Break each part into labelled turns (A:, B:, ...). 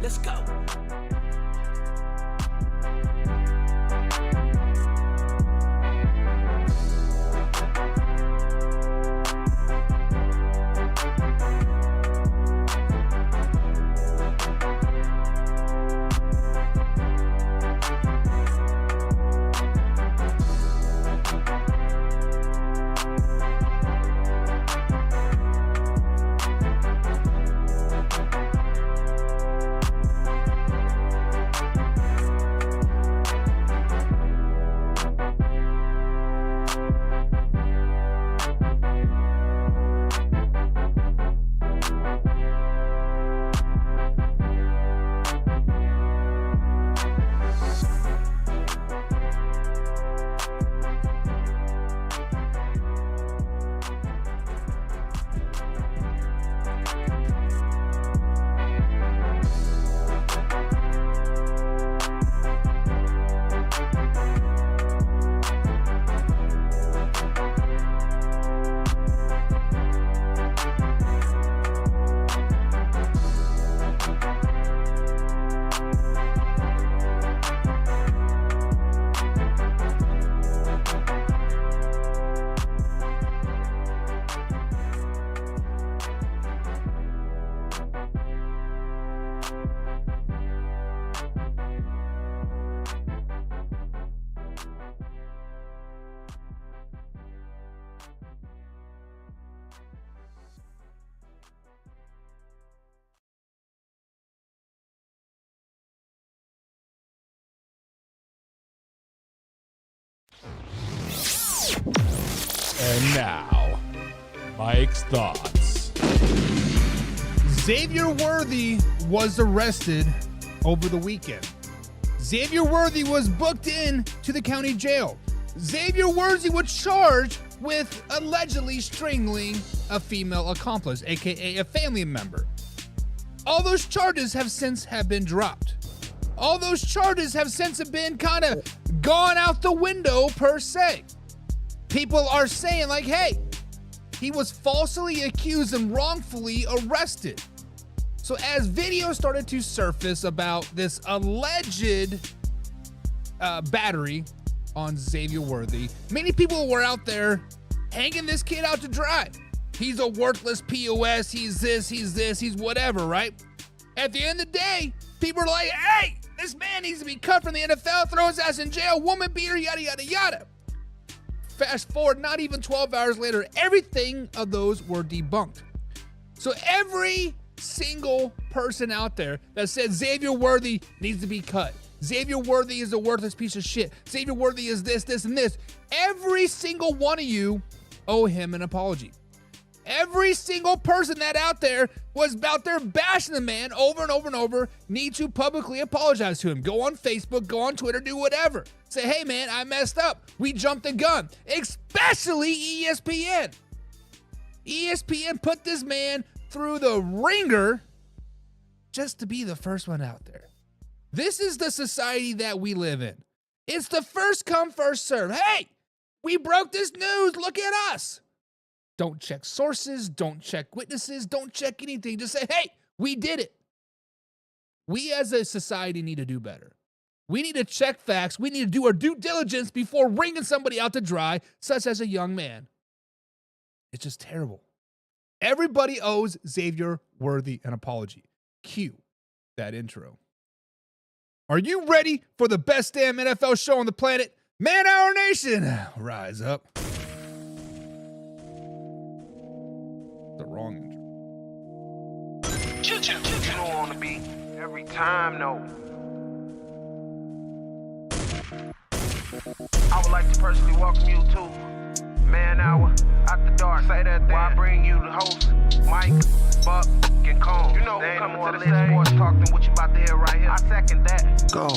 A: Let's go.
B: And now, Mike's thoughts.
C: Xavier Worthy was arrested over the weekend. Xavier Worthy was booked in to the county jail. Xavier Worthy was charged with allegedly strangling a female accomplice, aka a family member. All those charges have since been dropped. All those charges have since been kind of gone out the window per se. People are saying like, hey, he was falsely accused and wrongfully arrested. So as videos started to surface about this alleged battery on Xavier Worthy, many people were out there hanging this kid out to dry. He's a worthless POS, he's this, he's whatever, right? At the end of the day, people are like, hey, this man needs to be cut from the NFL, throw his ass in jail, woman beater, yada, yada, yada. Fast forward, not even 12 hours later, everything of those were debunked. So every single person out there that said Xavier Worthy needs to be cut, Xavier Worthy is a worthless piece of shit, Xavier Worthy is this, this, and this, every single one of you owe him an apology. Every single person that out there was out there bashing the man over and over and over need to publicly apologize to him. Go on Facebook, go on Twitter, do whatever. Say, hey man, I messed up. We jumped the gun. Especially ESPN. ESPN put this man through the ringer just to be the first one out there. This is the society that we live in. It's the first come, first serve. Hey, we broke this news. Look at us. Don't check sources, don't check witnesses, don't check anything. Just say, hey, we did it. We as a society need to do better. We need to check facts. We need to do our due diligence before wringing somebody out to dry, such as a young man. It's just terrible. Everybody owes Xavier Worthy an apology. Cue that intro. Are you ready for the best damn NFL show on the planet? Man Hour Nation, rise up. The wrong intro.
D: You don't want to be every time, no. I would like to personally welcome you to Man Hour After Dark. Say that thing. While I bring you the host, Mike, Buck, and Cone. You know who coming to the stage. Sports talk than what you about to hear right here. I second that.
E: Go.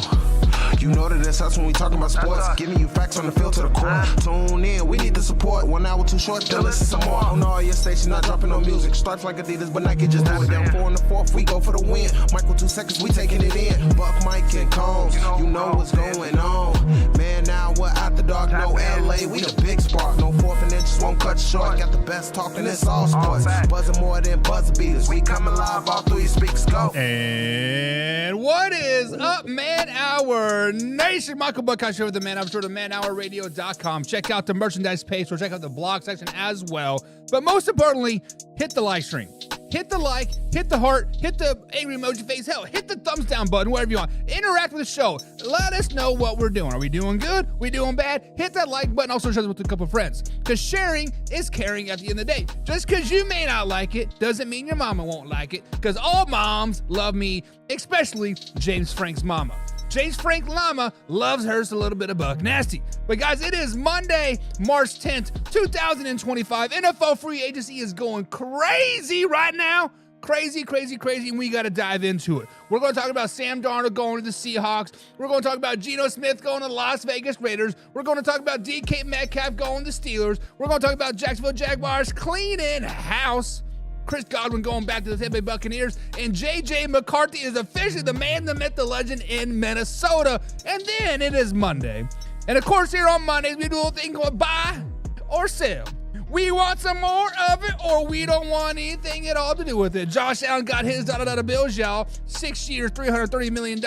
E: You know that it's us when we talking about sports. Giving you facts on the field to the core. Tune in, we need the support. 1 hour too short, then listen some more. On all your stations, not dropping no music. Stripes like Adidas, but Nike just do it. Down 4 in the 4th, we go for the win. Michael 2 seconds, we taking it in. Buck, Mike, and Combs, you know what's going on. Man, now we're After Dark, no LA, we the big spark. No 4th and inches won't cut short. Got the best talking, it's all sports. Buzzing more than buzzer beaters. We coming live, all 3 speakers go.
C: And what is up, Man Hour Nation? Michael Buckeye Show with the Man Hour Show, the manhourradio.com. Check out the merchandise page or check out the blog section as well. But most importantly, hit the live stream. Hit the like, hit the heart, hit the angry emoji face, hell, hit the thumbs down button, whatever you want. Interact with the show. Let us know what we're doing. Are we doing good? We doing bad? Hit that like button. Also share it with a couple of friends. Because sharing is caring at the end of the day. Just because you may not like it doesn't mean your mama won't like it. Because all moms love me, especially James Frank's mama. James Frank Llama loves hers a little bit of buck nasty. But guys, it is Monday, March 10th, 2025. NFL free agency is going crazy right now. Crazy, and we got to dive into it. We're going to talk about Sam Darnold going to the Seahawks. We're going to talk about Geno Smith going to the Las Vegas Raiders. We're going to talk about DK Metcalf going to the Steelers. We're going to talk about Jacksonville Jaguars cleaning house. Chris Godwin going back to the Tampa Bay Buccaneers, and J.J. McCarthy is officially the man, the myth, the legend in Minnesota. And then it is Monday. And of course, here on Mondays, we do a little thing called buy or sell. We want some more of it, or we don't want anything at all to do with it. Josh Allen got his dollar bills, y'all. 6 years, $330 million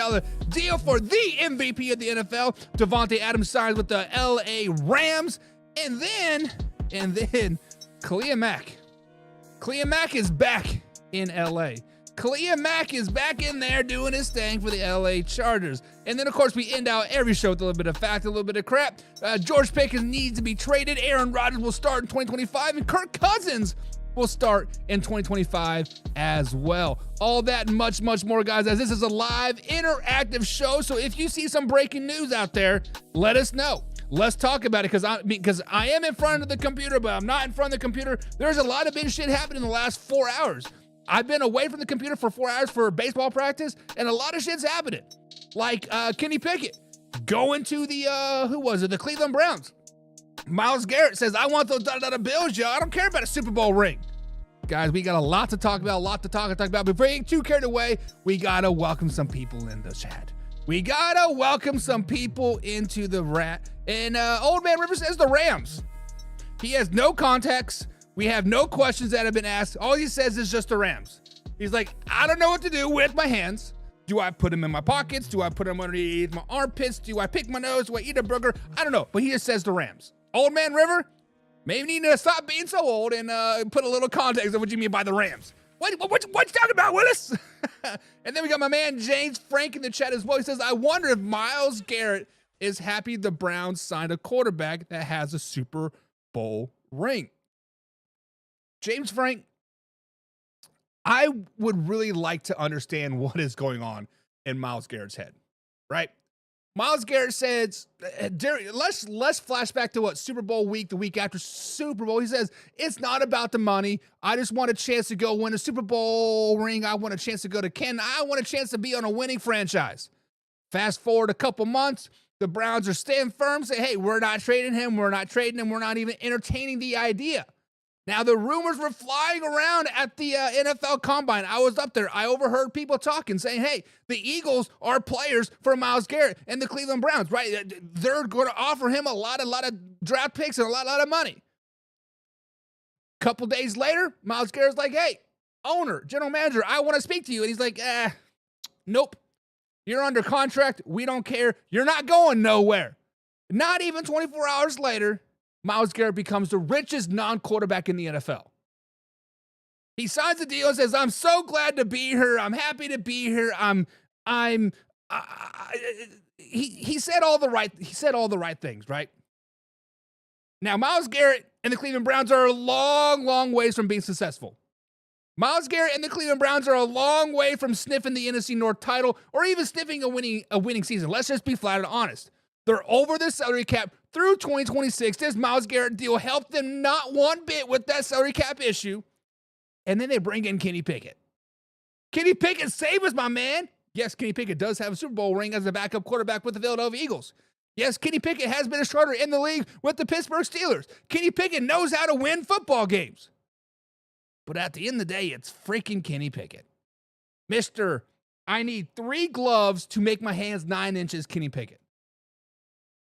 C: deal for the MVP of the NFL. Devante Adams signs with the L.A. Rams. And then, Khalil Mack. Khalil Mack is back in L.A. Khalil Mack is back in there doing his thing for the L.A. Chargers. And then, of course, we end out every show with a little bit of fact, a little bit of crap. George Pickens needs to be traded. Aaron Rodgers will start in 2025, and Kirk Cousins will start in 2025 as well. All that and much, much more, guys, as this is a live, interactive show. So if you see some breaking news out there, let us know. Let's talk about it, because I am in front of the computer, but I'm not in front of the computer. There's a lot of big shit happening in the last 4 hours. I've been away from the computer for 4 hours for baseball practice, and a lot of shit's happening. Like Kenny Pickett going to the Cleveland Browns. Myles Garrett says, I want those bills, y'all. I don't care about a Super Bowl ring. Guys, we got a lot to talk about, Before we get too carried away, we got to welcome some people in the chat. We gotta welcome some people into the rat. And Old Man River says the Rams. He has no context. We have no questions that have been asked. All he says is just the Rams. He's like, I don't know what to do with my hands. Do I put them in my pockets? Do I put them underneath my armpits? Do I pick my nose? Do I eat a burger? I don't know. But he just says the Rams. Old Man River, maybe need to stop being so old and put a little context of what you mean by the Rams. What you talking about, Willis? And then we got my man James Frank in the chat as well. He says, I wonder if Myles Garrett is happy the Browns signed a quarterback that has a Super Bowl ring. James Frank, I would really like to understand what is going on in Myles Garrett's head, right? Myles Garrett says, let's flash back to what, Super Bowl week, the week after Super Bowl. He says, it's not about the money. I just want a chance to go win a Super Bowl ring. I want a chance to go to Canton. I want a chance to be on a winning franchise. Fast forward a couple months, the Browns are staying firm, say, hey, we're not trading him. We're not even entertaining the idea. Now, the rumors were flying around at the NFL Combine. I was up there. I overheard people talking, saying, hey, the Eagles are players for Myles Garrett and the Cleveland Browns, right? They're going to offer him a lot of draft picks and a lot of money. Couple days later, Myles Garrett's like, hey, owner, general manager, I want to speak to you. And he's like, nope. You're under contract. We don't care. You're not going nowhere. Not even 24 hours later, Myles Garrett becomes the richest non-quarterback in the NFL. He signs a deal and says, I'm so glad to be here. I'm happy to be here. He said all the right things, right? Now, Myles Garrett and the Cleveland Browns are a long, long ways from being successful. Myles Garrett and the Cleveland Browns are a long way from sniffing the NFC North title or even sniffing a winning season. Let's just be flat and honest. They're over the salary cap through 2026. This Myles Garrett deal helped them not one bit with that salary cap issue. And then they bring in Kenny Pickett. Kenny Pickett saved us, my man. Yes, Kenny Pickett does have a Super Bowl ring as a backup quarterback with the Philadelphia Eagles. Yes, Kenny Pickett has been a starter in the league with the Pittsburgh Steelers. Kenny Pickett knows how to win football games. But at the end of the day, it's freaking Kenny Pickett. Mr. I need 3 gloves to make my hands 9 inches, Kenny Pickett.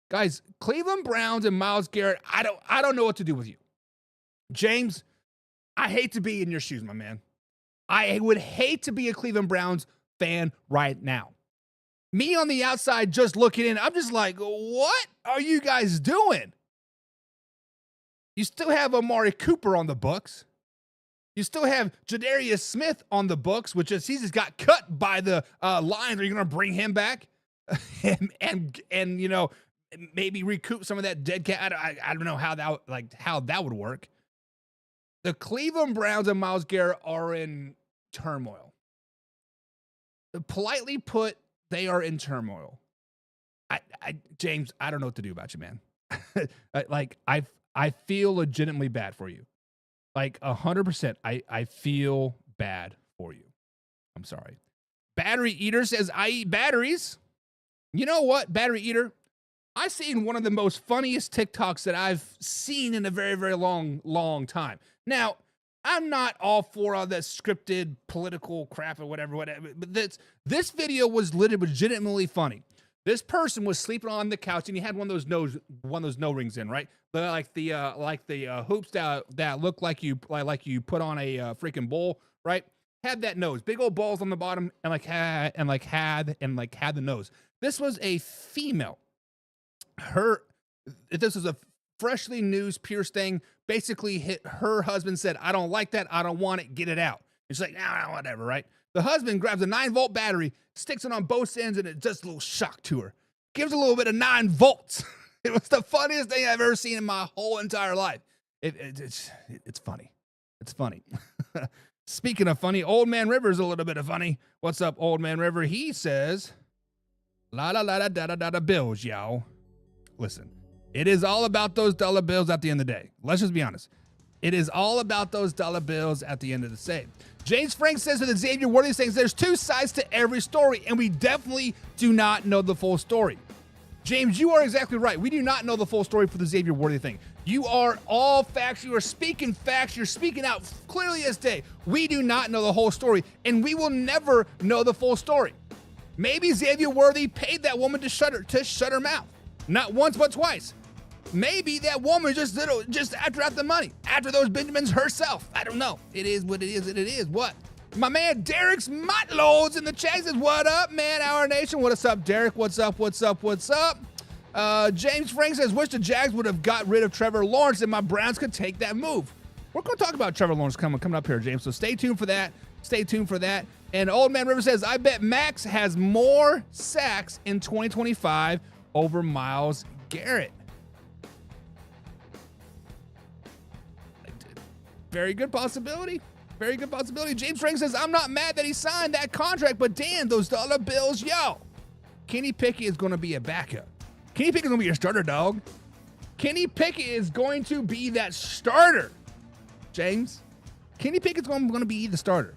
C: Guys, Cleveland Browns and Myles Garrett, I don't know what to do with you. James, I hate to be in your shoes, my man. I would hate to be a Cleveland Browns fan right now. Me on the outside just looking in, I'm just like, what are you guys doing? You still have Amari Cooper on the books. You still have Jadarius Smith on the books, which is he just got cut by the Lions. Are you going to bring him back and you know, maybe recoup some of that dead cat? I don't know how that would work. The Cleveland Browns and Myles Garrett are in turmoil. Politely put, they are in turmoil. James, I don't know what to do about you, man. I feel legitimately bad for you. Like 100%, I feel bad for you. I'm sorry. Battery Eater says, I eat batteries. You know what, Battery Eater? I've seen one of the most funniest TikToks that I've seen in a very, very long time. Now, I'm not all for all that scripted political crap or whatever, but this video was legitimately funny. This person was sleeping on the couch and he had one of those nose rings in, right? Like the hoops that look like you put on a freaking bowl, right? Had that nose, big old balls on the bottom, and had the nose. This was a female. This was a freshly news pierced thing. Basically, her husband said, "I don't like that. I don't want it. Get it out." And she's like, "Nah, whatever," right? The husband grabs a 9-volt battery, sticks it on both ends, and it does a little shock to her. Gives a little bit of 9 volts. It was the funniest thing I've ever seen in my whole entire life. It's funny. It's funny. Speaking of funny, Old Man River's a little bit of funny. What's up, Old Man River? He says, la da da da da da da bills, y'all. Listen, it is all about those dollar bills at the end of the day. Let's just be honest. It is all about those dollar bills at the end of the day. James Frank says with Xavier Worthy saying there's two sides to every story, and we definitely do not know the full story. James, you are exactly right. We do not know the full story for the Xavier Worthy thing. You are all facts. You are speaking facts. You're speaking out clearly as day. We do not know the whole story, and we will never know the full story. Maybe Xavier Worthy paid that woman to shut her mouth. Not once, but twice. Maybe that woman just after the money, after those Benjamins herself. I don't know. It is what it is. It is what. My man Derek's Motloads in the chat says, "What up, man? Our Nation." What's up, Derek? What's up? What's up? What's up? James Frank says, "Wish the Jags would have got rid of Trevor Lawrence and my Browns could take that move." We're going to talk about Trevor Lawrence coming up here, James. So stay tuned for that. Stay tuned for that. And Old Man River says, "I bet Max has more sacks in 2025 over Myles Garrett." Very good possibility. Very good possibility. James Frank says, "I'm not mad that he signed that contract, but damn, those dollar bills, yo." Kenny Pickett is going to be a backup. Kenny Pickett is going to be your starter, dog. Kenny Pickett is going to be that starter, James. Kenny Pickett's going to be the starter.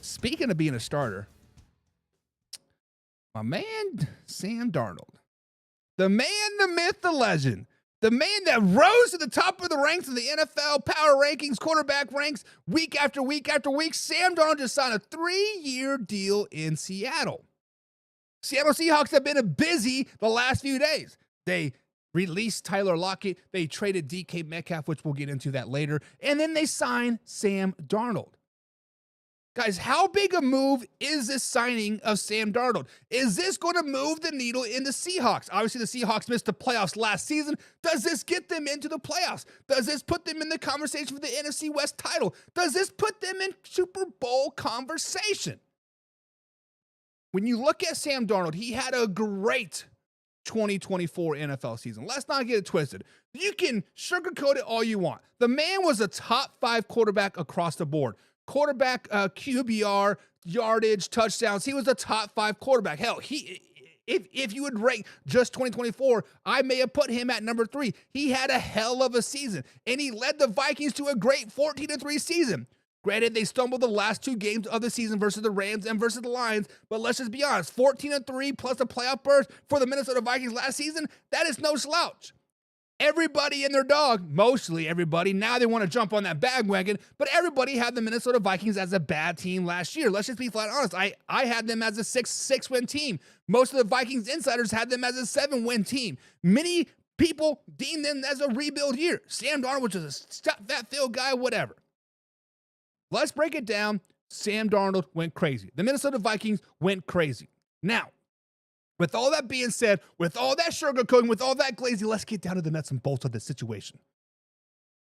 C: Speaking of being a starter, my man Sam Darnold, the man, the myth, the legend, the man that rose to the top of the ranks of the NFL power rankings, quarterback ranks, week after week after week, Sam Darnold just signed a 3-year deal in Seattle. Seattle Seahawks have been busy the last few days. They released Tyler Lockett. They traded DK Metcalf, which we'll get into that later. And then they signed Sam Darnold. Guys, how big a move is this signing of Sam Darnold? Is this going to move the needle in the Seahawks? Obviously, the Seahawks missed the playoffs last season. Does this get them into the playoffs? Does this put them in the conversation for the NFC West title? Does this put them in Super Bowl conversation? When you look at Sam Darnold, he had a great 2024 NFL season. Let's not get it twisted. You can sugarcoat it all you want. The man was a top 5 quarterback across the board. Quarterback, QBR, yardage, touchdowns. He was a top 5 quarterback. Hell, if you would rank just 2024, I may have put him at number 3. He had a hell of a season, and he led the Vikings to a great 14-3 season. Granted, they stumbled the last 2 games of the season versus the Rams and versus the Lions, but let's just be honest, 14-3 plus a playoff berth for the Minnesota Vikings last season, that is no slouch. Everybody and their dog, mostly everybody, now they want to jump on that bandwagon, but everybody had the Minnesota Vikings as a bad team last year. Let's just be flat honest. I had them as a 6-win team. Most of the Vikings insiders had them as a 7-win team. Many people deemed them as a rebuild year. Sam Darnold, which is a fat field guy, whatever. Let's break it down Sam Darnold went crazy. The Minnesota Vikings went crazy. Now, with all that being said, with all that sugarcoating, with all that glazing, let's get down to the nuts and bolts of this situation.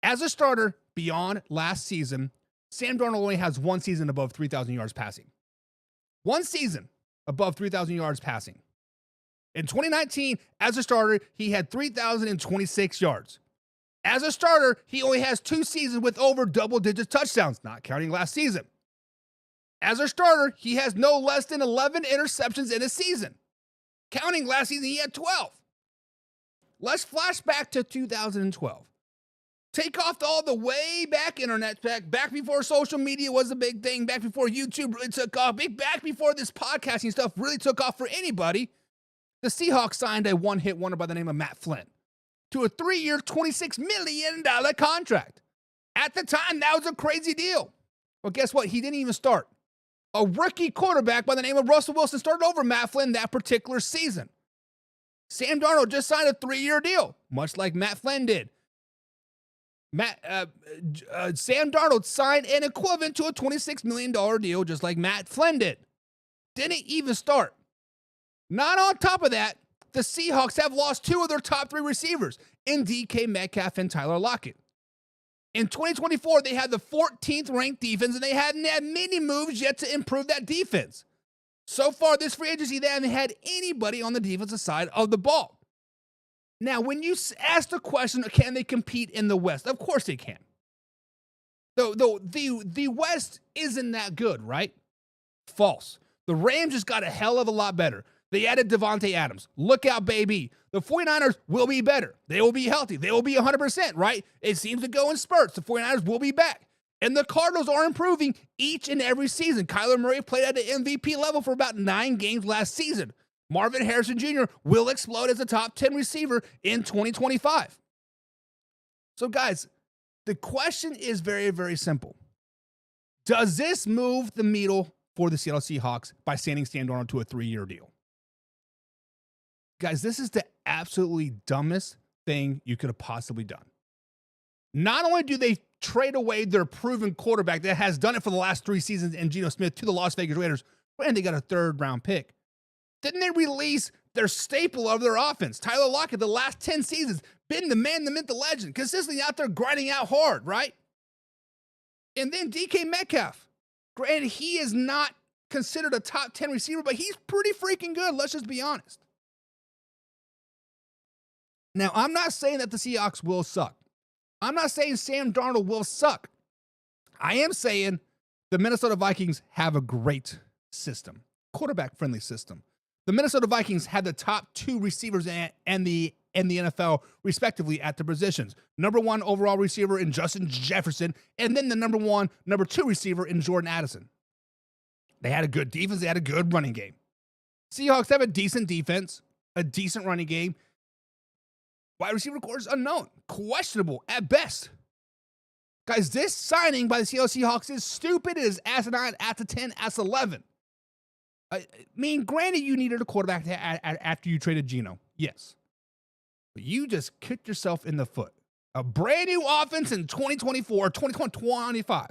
C: As a starter, beyond last season, Sam Darnold only has one season above 3,000 yards passing. One season above 3,000 yards passing. In 2019, as a starter, he had 3,026 yards. As a starter, he only has 2 seasons with over double-digit touchdowns, not counting last season. As a starter, he has no less than 11 interceptions in a season. Counting last season, he had 12. Let's flash back to 2012. Take off all the way back internet, back before social media was a big thing, back before YouTube really took off, back before this podcasting stuff really took off for anybody. The Seahawks signed a one-hit wonder by the name of Matt Flynn to a 3-year, $26 million contract. At the time, that was a crazy deal. Well, guess what? He didn't even start. A rookie quarterback by the name of Russell Wilson started over Matt Flynn that particular season. Sam Darnold just signed a 3-year deal, much like Matt Flynn did. Sam Darnold signed an equivalent to a $26 million deal, just like Matt Flynn did. Didn't even start. Not on top of that, the Seahawks have lost 2 of their top 3 receivers in DK Metcalf and Tyler Lockett. In 2024, they had the 14th ranked defense, and they hadn't had many moves yet to improve that defense. So far this free agency, they haven't had anybody on the defensive side of the ball. Now, when you ask the question, can they compete in the West? Of course they can. The West isn't that good, right? False. The Rams just got a hell of a lot better. They added Devante Adams. Look out, baby. The 49ers will be better. They will be healthy. They will be 100%, right? It seems to go in spurts. The 49ers will be back. And the Cardinals are improving each and every season. Kyler Murray played at an MVP level for about 9 games last season. Marvin Harrison Jr. will explode as a top 10 receiver in 2025. So, guys, the question is very, very simple. Does this move the needle for the Seattle Seahawks by signing Sam Darnold to a 3-year deal? Guys, this is the absolutely dumbest thing you could have possibly done. Not only do they trade away their proven quarterback that has done it for the last 3 seasons in Geno Smith to the Las Vegas Raiders, and they got a 3rd-round pick. Didn't they release their staple of their offense? Tyler Lockett, the last 10 seasons, been the man, the myth, the legend, consistently out there grinding out hard, right? And then DK Metcalf. Granted, he is not considered a top 10 receiver, but he's pretty freaking good. Let's just be honest. Now, I'm not saying that the Seahawks will suck. I'm not saying Sam Darnold will suck. I am saying the Minnesota Vikings have a great system, quarterback-friendly system. The Minnesota Vikings had the top 2 receivers in the NFL, respectively, at the positions. Number 1 overall receiver in Justin Jefferson, and then the number 2 receiver in Jordan Addison. They had a good defense. They had a good running game. Seahawks have a decent defense, a decent running game. Wide receiver core is unknown, questionable at best. Guys, this signing by the Seattle Seahawks is stupid. It is asinine, at the 10, at 11. I mean, granted, you needed a quarterback after you traded Geno. Yes. But you just kicked yourself in the foot. A brand new offense in 2024, 2025.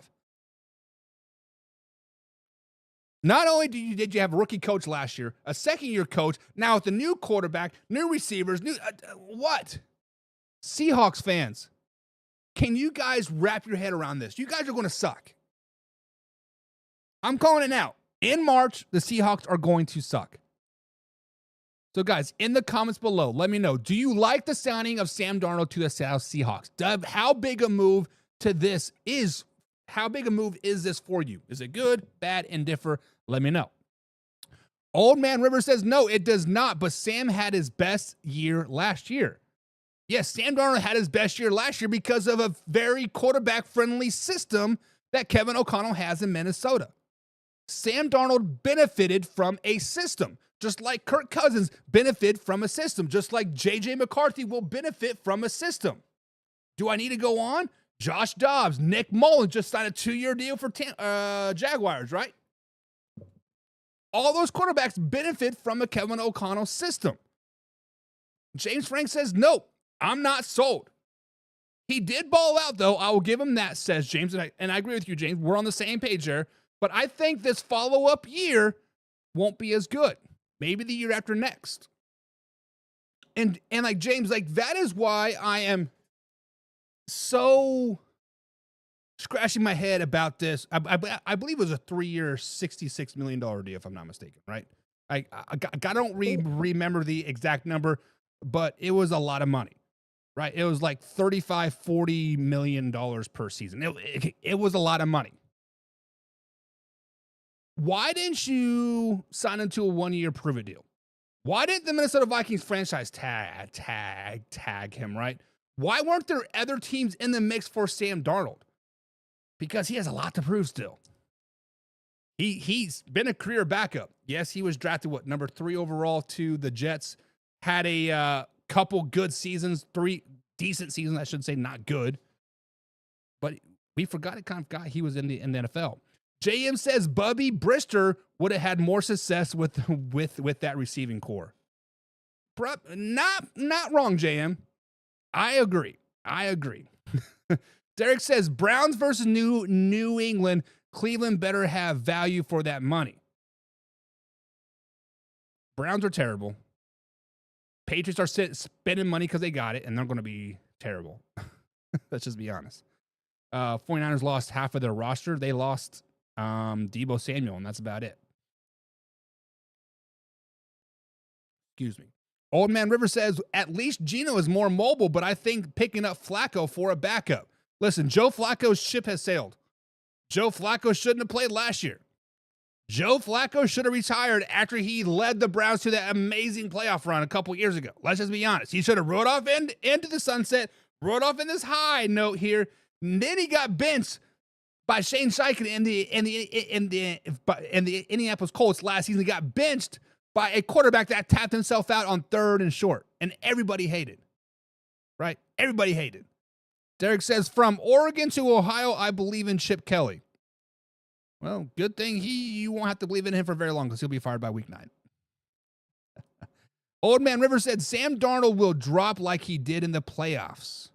C: Not only did you have a rookie coach last year, a second-year coach, now with a new quarterback, new receivers, what? Seahawks fans, can you guys wrap your head around this? You guys are going to suck. I'm calling it now. In March, the Seahawks are going to suck. So, guys, in the comments below, let me know, do you like the signing of Sam Darnold to the Seattle Seahawks? How big a move is this for you? Is it good, bad, indifferent? Let me know. Old Man River says, no, it does not, but Sam had his best year last year. Yes, Sam Darnold had his best year last year because of a very quarterback-friendly system that Kevin O'Connell has in Minnesota. Sam Darnold benefited from a system, just like Kirk Cousins benefited from a system, just like J.J. McCarthy will benefit from a system. Do I need to go on? Josh Dobbs, Nick Mullins just signed a 2-year deal for Jaguars, right? All those quarterbacks benefit from a Kevin O'Connell system. James Frank says, no, I'm not sold. He did ball out, though. I will give him that, says James. And I agree with you, James. We're on the same page there. But I think this follow-up year won't be as good. Maybe the year after next. And like James, like that is why I am so scratching my head about this. I believe it was a 3-year, $66 million deal, if I'm not mistaken, right? I don't remember the exact number, but it was a lot of money, right? It was like $35-40 million per season. It was a lot of money. Why didn't you sign him to a 1-year prove-it deal? Why didn't the Minnesota Vikings franchise tag him, right? Why weren't there other teams in the mix for Sam Darnold? Because he has a lot to prove still. He's been a career backup. Yes, he was drafted, number 3 overall to the Jets. Had a couple good seasons, 3 decent seasons, I should say, not good. But we forgot it kind of guy he was in the NFL. JM says Bubby Brister would have had more success with that receiving core. Not wrong, JM. I agree. Derek says Browns versus New England. Cleveland better have value for that money. Browns are terrible. Patriots are spending money because they got it, and they're going to be terrible. Let's just be honest. 49ers lost half of their roster. They lost Deebo Samuel, and that's about it. Excuse me. Old Man River says, at least Geno is more mobile, but I think picking up Flacco for a backup. Listen, Joe Flacco's ship has sailed. Joe Flacco shouldn't have played last year. Joe Flacco should have retired after he led the Browns to that amazing playoff run a couple years ago. Let's just be honest. He should have rode off into the sunset, rode off in this high note here, and then he got benched by Shane Steichen in the Indianapolis Colts last season. He got benched by a quarterback that tapped himself out on 3rd and short, and everybody hated. Right? Everybody hated. Derek says, from Oregon to Ohio, I believe in Chip Kelly. Well, good thing you won't have to believe in him for very long because he'll be fired by week 9. Old Man River said, Sam Darnold will drop like he did in the playoffs.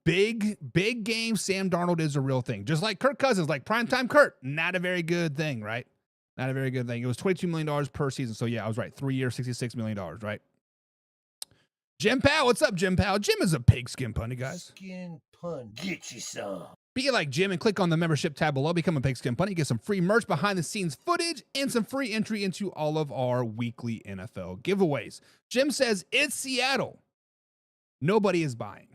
C: Big game Sam Darnold is a real thing. Just like Kirk Cousins, like primetime Kirk. Not a very good thing, right? Not a very good thing. It was $22 million per season. So, yeah, I was right. 3 years, $66 million, right? Jim Powell, what's up, Jim Powell? Jim is a pigskin punny, guys.
A: Skin pun. Get you some.
C: Be like Jim and click on the membership tab below. Become a pigskin punny. Get some free merch, behind-the-scenes footage, and some free entry into all of our weekly NFL giveaways. Jim says, it's Seattle. Nobody is buying.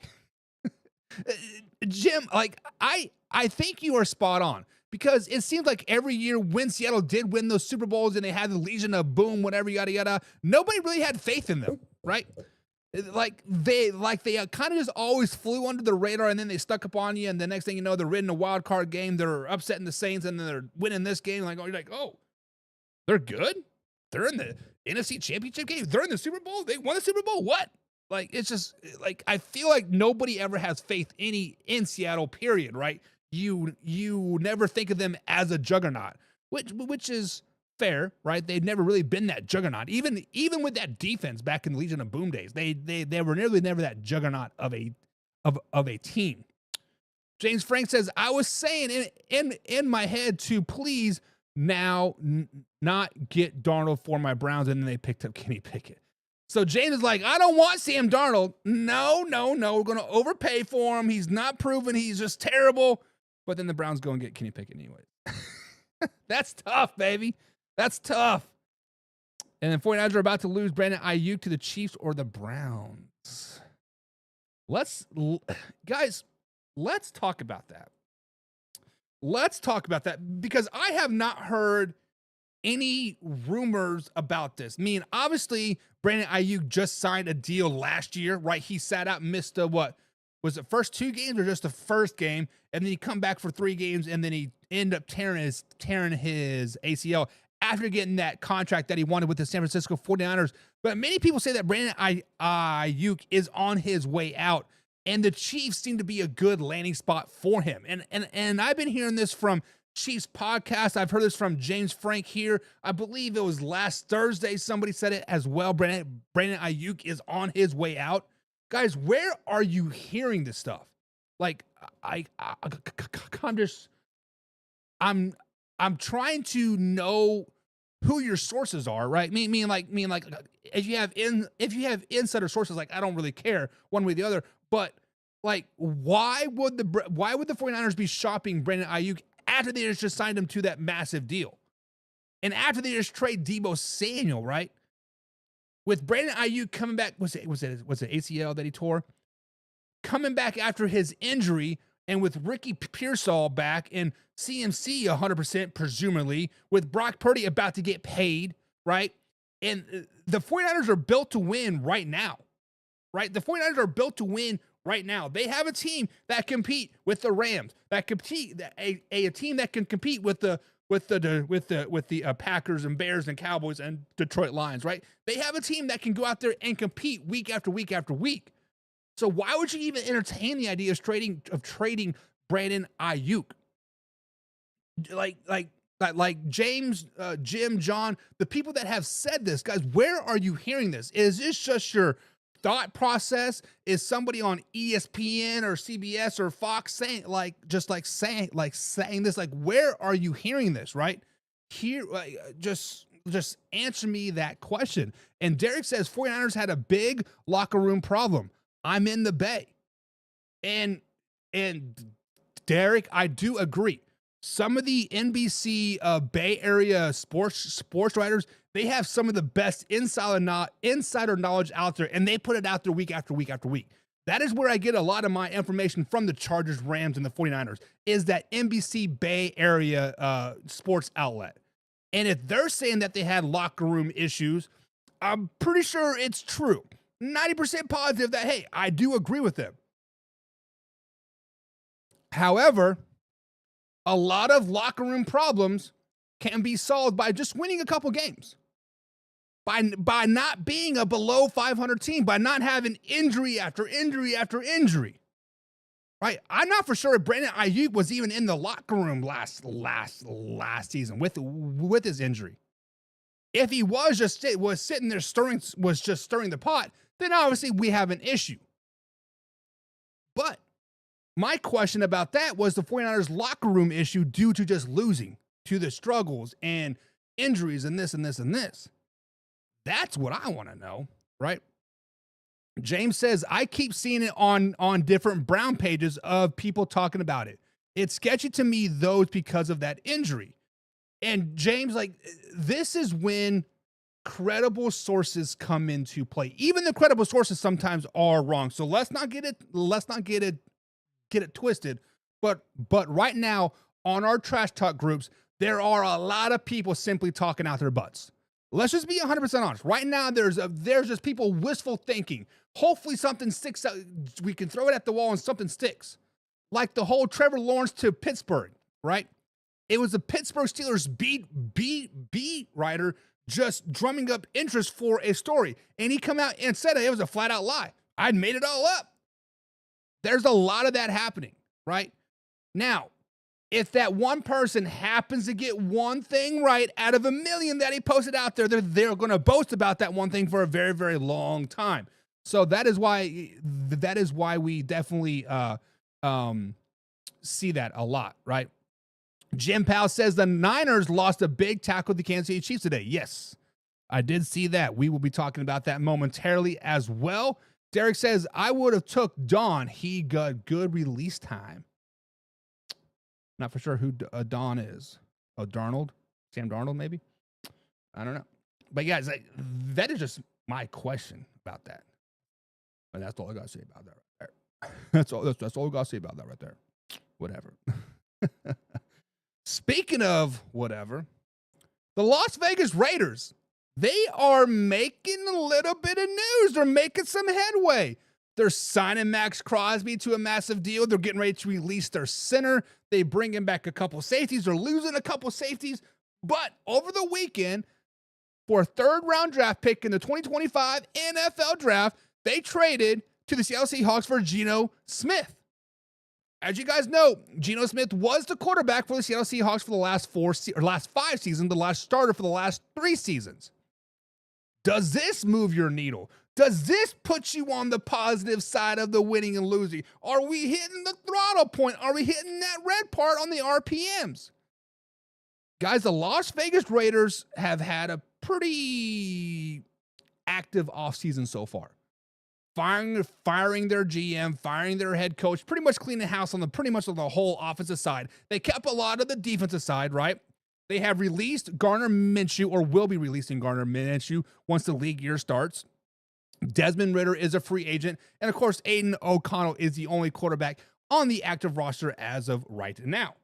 C: Jim, like, I think you are spot on. Because it seems like every year when Seattle did win those Super Bowls and they had the Legion of Boom, whatever, yada, yada, nobody really had faith in them, right? Like they kind of just always flew under the radar, and then they stuck up on you, and the next thing you know, they're in a wild card game, they're upsetting the Saints, and then they're winning this game. Like, oh, you're like, oh, they're good? They're in the NFC Championship game? They're in the Super Bowl? They won the Super Bowl? What? Like, it's just, like, I feel like nobody ever has faith in Seattle, period, right? You never think of them as a juggernaut, which is fair, right? They've never really been that juggernaut. Even with that defense back in the Legion of Boom days, they were nearly never that juggernaut of a team. James Frank says, I was saying in my head to please now not get Darnold for my Browns, and then they picked up Kenny Pickett. So James is like, I don't want Sam Darnold. No. We're going to overpay for him. He's not proven. He's just terrible. But then the Browns go and get Kenny Pickett anyway. That's tough, baby. That's tough. And then 49ers are about to lose Brandon Ayuk to the Chiefs or the Browns. Guys, let's talk about that. Let's talk about that because I have not heard any rumors about this. I mean, obviously, Brandon Ayuk just signed a deal last year, right? He sat out and missed what? Was it first 2 games or just the first game? And then he come back for 3 games, and then he ended up tearing his ACL after getting that contract that he wanted with the San Francisco 49ers. But many people say that Brandon Ayuk is on his way out, and the Chiefs seem to be a good landing spot for him. And I've been hearing this from Chiefs podcast. I've heard this from James Frank here. I believe it was last Thursday. Somebody said it as well. Brandon Ayuk is on his way out. Guys, where are you hearing this stuff? Like I'm trying to know who your sources are, right? Mean like if you have insider sources, like I don't really care one way or the other, but like why would the 49ers be shopping Brandon Ayuk after they just signed him to that massive deal? And after they just trade Deebo Samuel, right? With Brandon Ayuk coming back, was it ACL that he tore? Coming back after his injury, and with Ricky Pearsall back and CMC 100% presumably, with Brock Purdy about to get paid, right? And the 49ers are built to win right now, right? The 49ers are built to win right now. They have a team that compete with the Rams, that compete a team that can compete with the Packers and Bears and Cowboys and Detroit Lions, right? They have a team that can go out there and compete week after week after week. So why would you even entertain the idea of trading Brandon Ayuk? Like James, Jim, John, the people that have said this, guys, where are you hearing this? Is this just your thought process? Is somebody on ESPN or CBS or Fox saying this? Like, where are you hearing this? Right here, just answer me that question. And Derek says 49ers had a big locker room problem. I'm in the Bay. And Derek, I do agree. Some of the NBC Bay Area sports writers, they have some of the best insider knowledge out there, and they put it out there week after week after week. That is where I get a lot of my information from the Chargers, Rams, and the 49ers, is that NBC Bay Area sports outlet. And if they're saying that they had locker room issues, I'm pretty sure it's true. 90% positive that, hey, I do agree with them. However, a lot of locker room problems can be solved by just winning a couple games. By not being a below 500 team, by not having injury after injury after injury. Right? I'm not for sure if Brandon Ayuk was even in the locker room last season with his injury. If he was sitting there stirring the pot, then obviously we have an issue. But my question about that was the 49ers locker room issue due to just losing, to the struggles and injuries and this and this and this. That's what I want to know, right? James says, I keep seeing it on different Brown pages of people talking about it. It's sketchy to me, though, because of that injury. And James, like, this is when credible sources come into play. Even the credible sources sometimes are wrong. So let's not get it twisted. But right now on our trash talk groups, there are a lot of people simply talking out their butts. Let's just be 100% honest. Right now, there's just people wishful thinking. Hopefully something sticks out. We can throw it at the wall and something sticks. Like the whole Trevor Lawrence to Pittsburgh, right? It was the Pittsburgh Steelers beat writer just drumming up interest for a story. And he come out and said it was a flat out lie. I'd made it all up. There's a lot of that happening, right? Now, if that one person happens to get one thing right out of a million that he posted out there, they're going to boast about that one thing for a very, very long time. So that is why we definitely see that a lot, right? Jim Powell says the Niners lost a big tackle to the Kansas City Chiefs today. Yes, I did see that. We will be talking about that momentarily as well. Derek says, I would have took Don. He got good release time. Not for sure who Don is. Oh, Darnold? Sam Darnold, maybe? I don't know. But guys, that is just my question about that. And that's all I got to say about that right there. That's all I got to say about that right there. Whatever. Speaking of whatever, the Las Vegas Raiders, they are making a little bit of news. They're making some headway. They're signing Max Crosby to a massive deal. They're getting ready to release their center. They bring him back a couple safeties. They're losing a couple safeties. But over the weekend, for a third-round draft pick in the 2025 NFL Draft, they traded to the Seattle Seahawks for Geno Smith. As you guys know, Geno Smith was the quarterback for the Seattle Seahawks for the last 5 seasons, the last starter for the last 3 seasons. Does this move your needle? Does this put you on the positive side of the winning and losing? Are we hitting the throttle point? Are we hitting that red part on the RPMs? Guys, the Las Vegas Raiders have had a pretty active offseason so far. Firing their GM, firing their head coach, pretty much cleaning house on pretty much on the whole offensive side. They kept a lot of the defensive side, right? They have released Gardner Minshew, or will be releasing Gardner Minshew once the league year starts. Desmond Ridder is a free agent. And of course, Aiden O'Connell is the only quarterback on the active roster as of right now.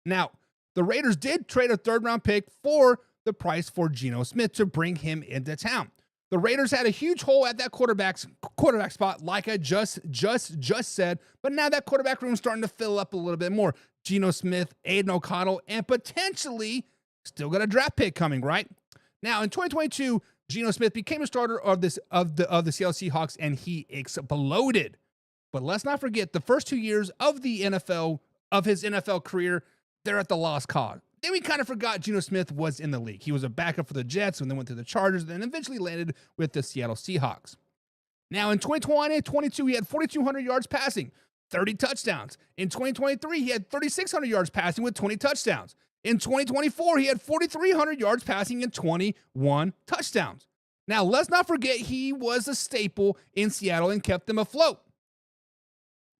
C: Now, the Raiders did trade a third-round pick for the price for Geno Smith to bring him into town. The Raiders had a huge hole at that quarterback spot, like I just said, but now that quarterback room is starting to fill up a little bit more. Geno Smith, Aiden O'Connell, and potentially still got a draft pick coming, right? Now, in 2022, Geno Smith became a starter of the Seattle Seahawks, and he exploded. But let's not forget, the first 2 years of his NFL career, they're at the lost cause. Then we kind of forgot Geno Smith was in the league. He was a backup for the Jets, and then went to the Chargers, and then eventually landed with the Seattle Seahawks. Now, in 2022, he had 4,200 yards passing, 30 touchdowns. In 2023, he had 3,600 yards passing with 20 touchdowns. In 2024, he had 4,300 yards passing and 21 touchdowns. Now, let's not forget he was a staple in Seattle and kept them afloat.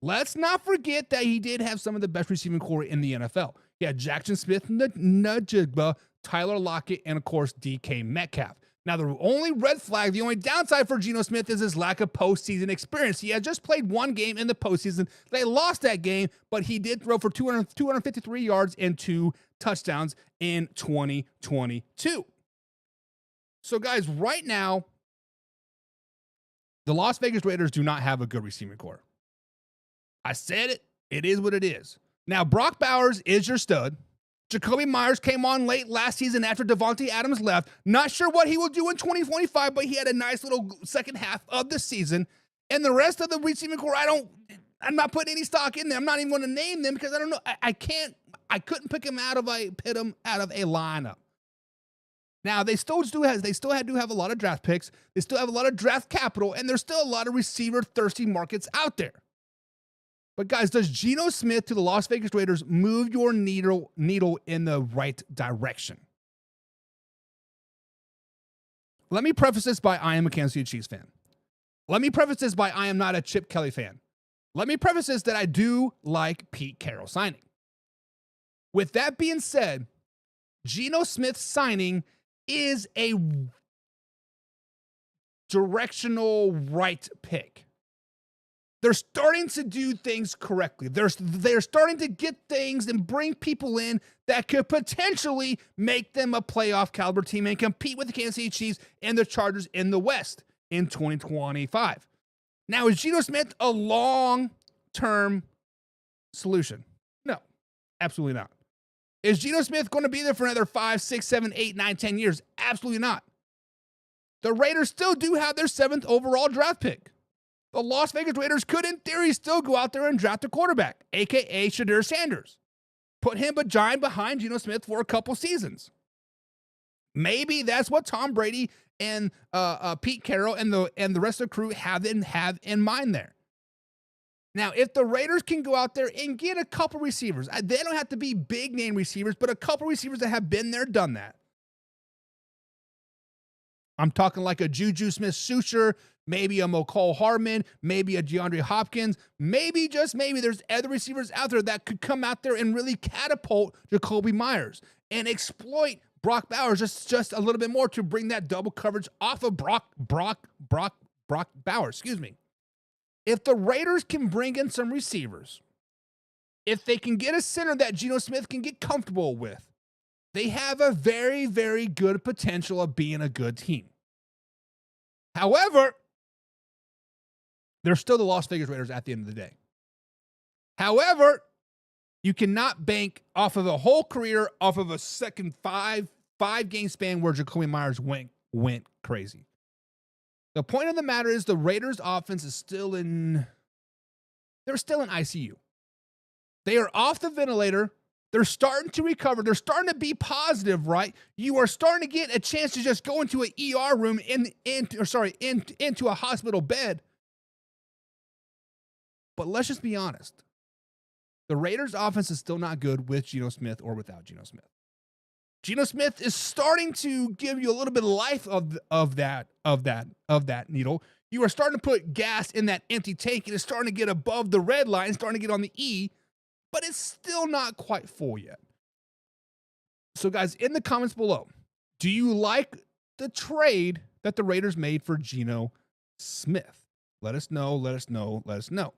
C: Let's not forget that he did have some of the best receiving core in the NFL. He had Jackson Smith, Najigba, Tyler Lockett, and of course, DK Metcalf. Now, the only red flag, the only downside for Geno Smith is his lack of postseason experience. He had just played one game in the postseason. They lost that game, but he did throw for 253 yards and 2 touchdowns in 2022. So, guys, right now, the Las Vegas Raiders do not have a good receiving core. I said it. It is what it is. Now, Brock Bowers is your stud. Jacoby Myers came on late last season after Devante Adams left. Not sure what he will do in 2025, but he had a nice little second half of the season. And the rest of the receiving core, I'm not putting any stock in there. I'm not even going to name them because I don't know. I couldn't pick them out of a lineup. Now, they still do have a lot of draft picks. They still have a lot of draft capital, and there's still a lot of receiver-thirsty markets out there. But guys, does Geno Smith to the Las Vegas Raiders move your needle in the right direction? Let me preface this by I am a Kansas City Chiefs fan. Let me preface this by I am not a Chip Kelly fan. Let me preface this that I do like Pete Carroll signing. With that being said, Geno Smith signing is a directional right pick. They're starting to do things correctly. They're starting to get things and bring people in that could potentially make them a playoff caliber team and compete with the Kansas City Chiefs and the Chargers in the West in 2025. Now, is Geno Smith a long-term solution? No, absolutely not. Is Geno Smith going to be there for another 5, 6, 7, 8, 9, 10 years? Absolutely not. The Raiders still do have their 7th overall draft pick. The Las Vegas Raiders could, in theory, still go out there and draft a quarterback, a.k.a. Shadir Sanders. Put him behind Geno Smith for a couple seasons. Maybe that's what Tom Brady and Pete Carroll and the rest of the crew have in mind there. Now, if the Raiders can go out there and get a couple receivers, they don't have to be big-name receivers, but a couple receivers that have been there, done that. I'm talking like a Juju Smith-Schuster, maybe a McCall Hardman, maybe a DeAndre Hopkins, maybe, just maybe, there's other receivers out there that could come out there and really catapult Jacoby Myers and exploit Brock Bowers just a little bit more to bring that double coverage off of Brock Bowers, If the Raiders can bring in some receivers, if they can get a center that Geno Smith can get comfortable with, they have a very, very good potential of being a good team. However, they're still the Las Vegas Raiders at the end of the day. However, you cannot bank off of a whole career off of a second five-game span where Jacoby Myers went crazy. The point of the matter is the Raiders' offense is still in ICU. They are off the ventilator They're starting to recover. They're starting to be positive, right? You are starting to get a chance to just go into an ER room into a hospital bed. But let's just be honest. The Raiders' offense is still not good with Geno Smith or without Geno Smith. Geno Smith is starting to give you a little bit of life of that needle. You are starting to put gas in that empty tank, and it's starting to get above the red line, starting to get on the E, but it's still not quite full yet. So, guys, in the comments below, do you like the trade that the Raiders made for Geno Smith? Let us know. Let us know. Let us know.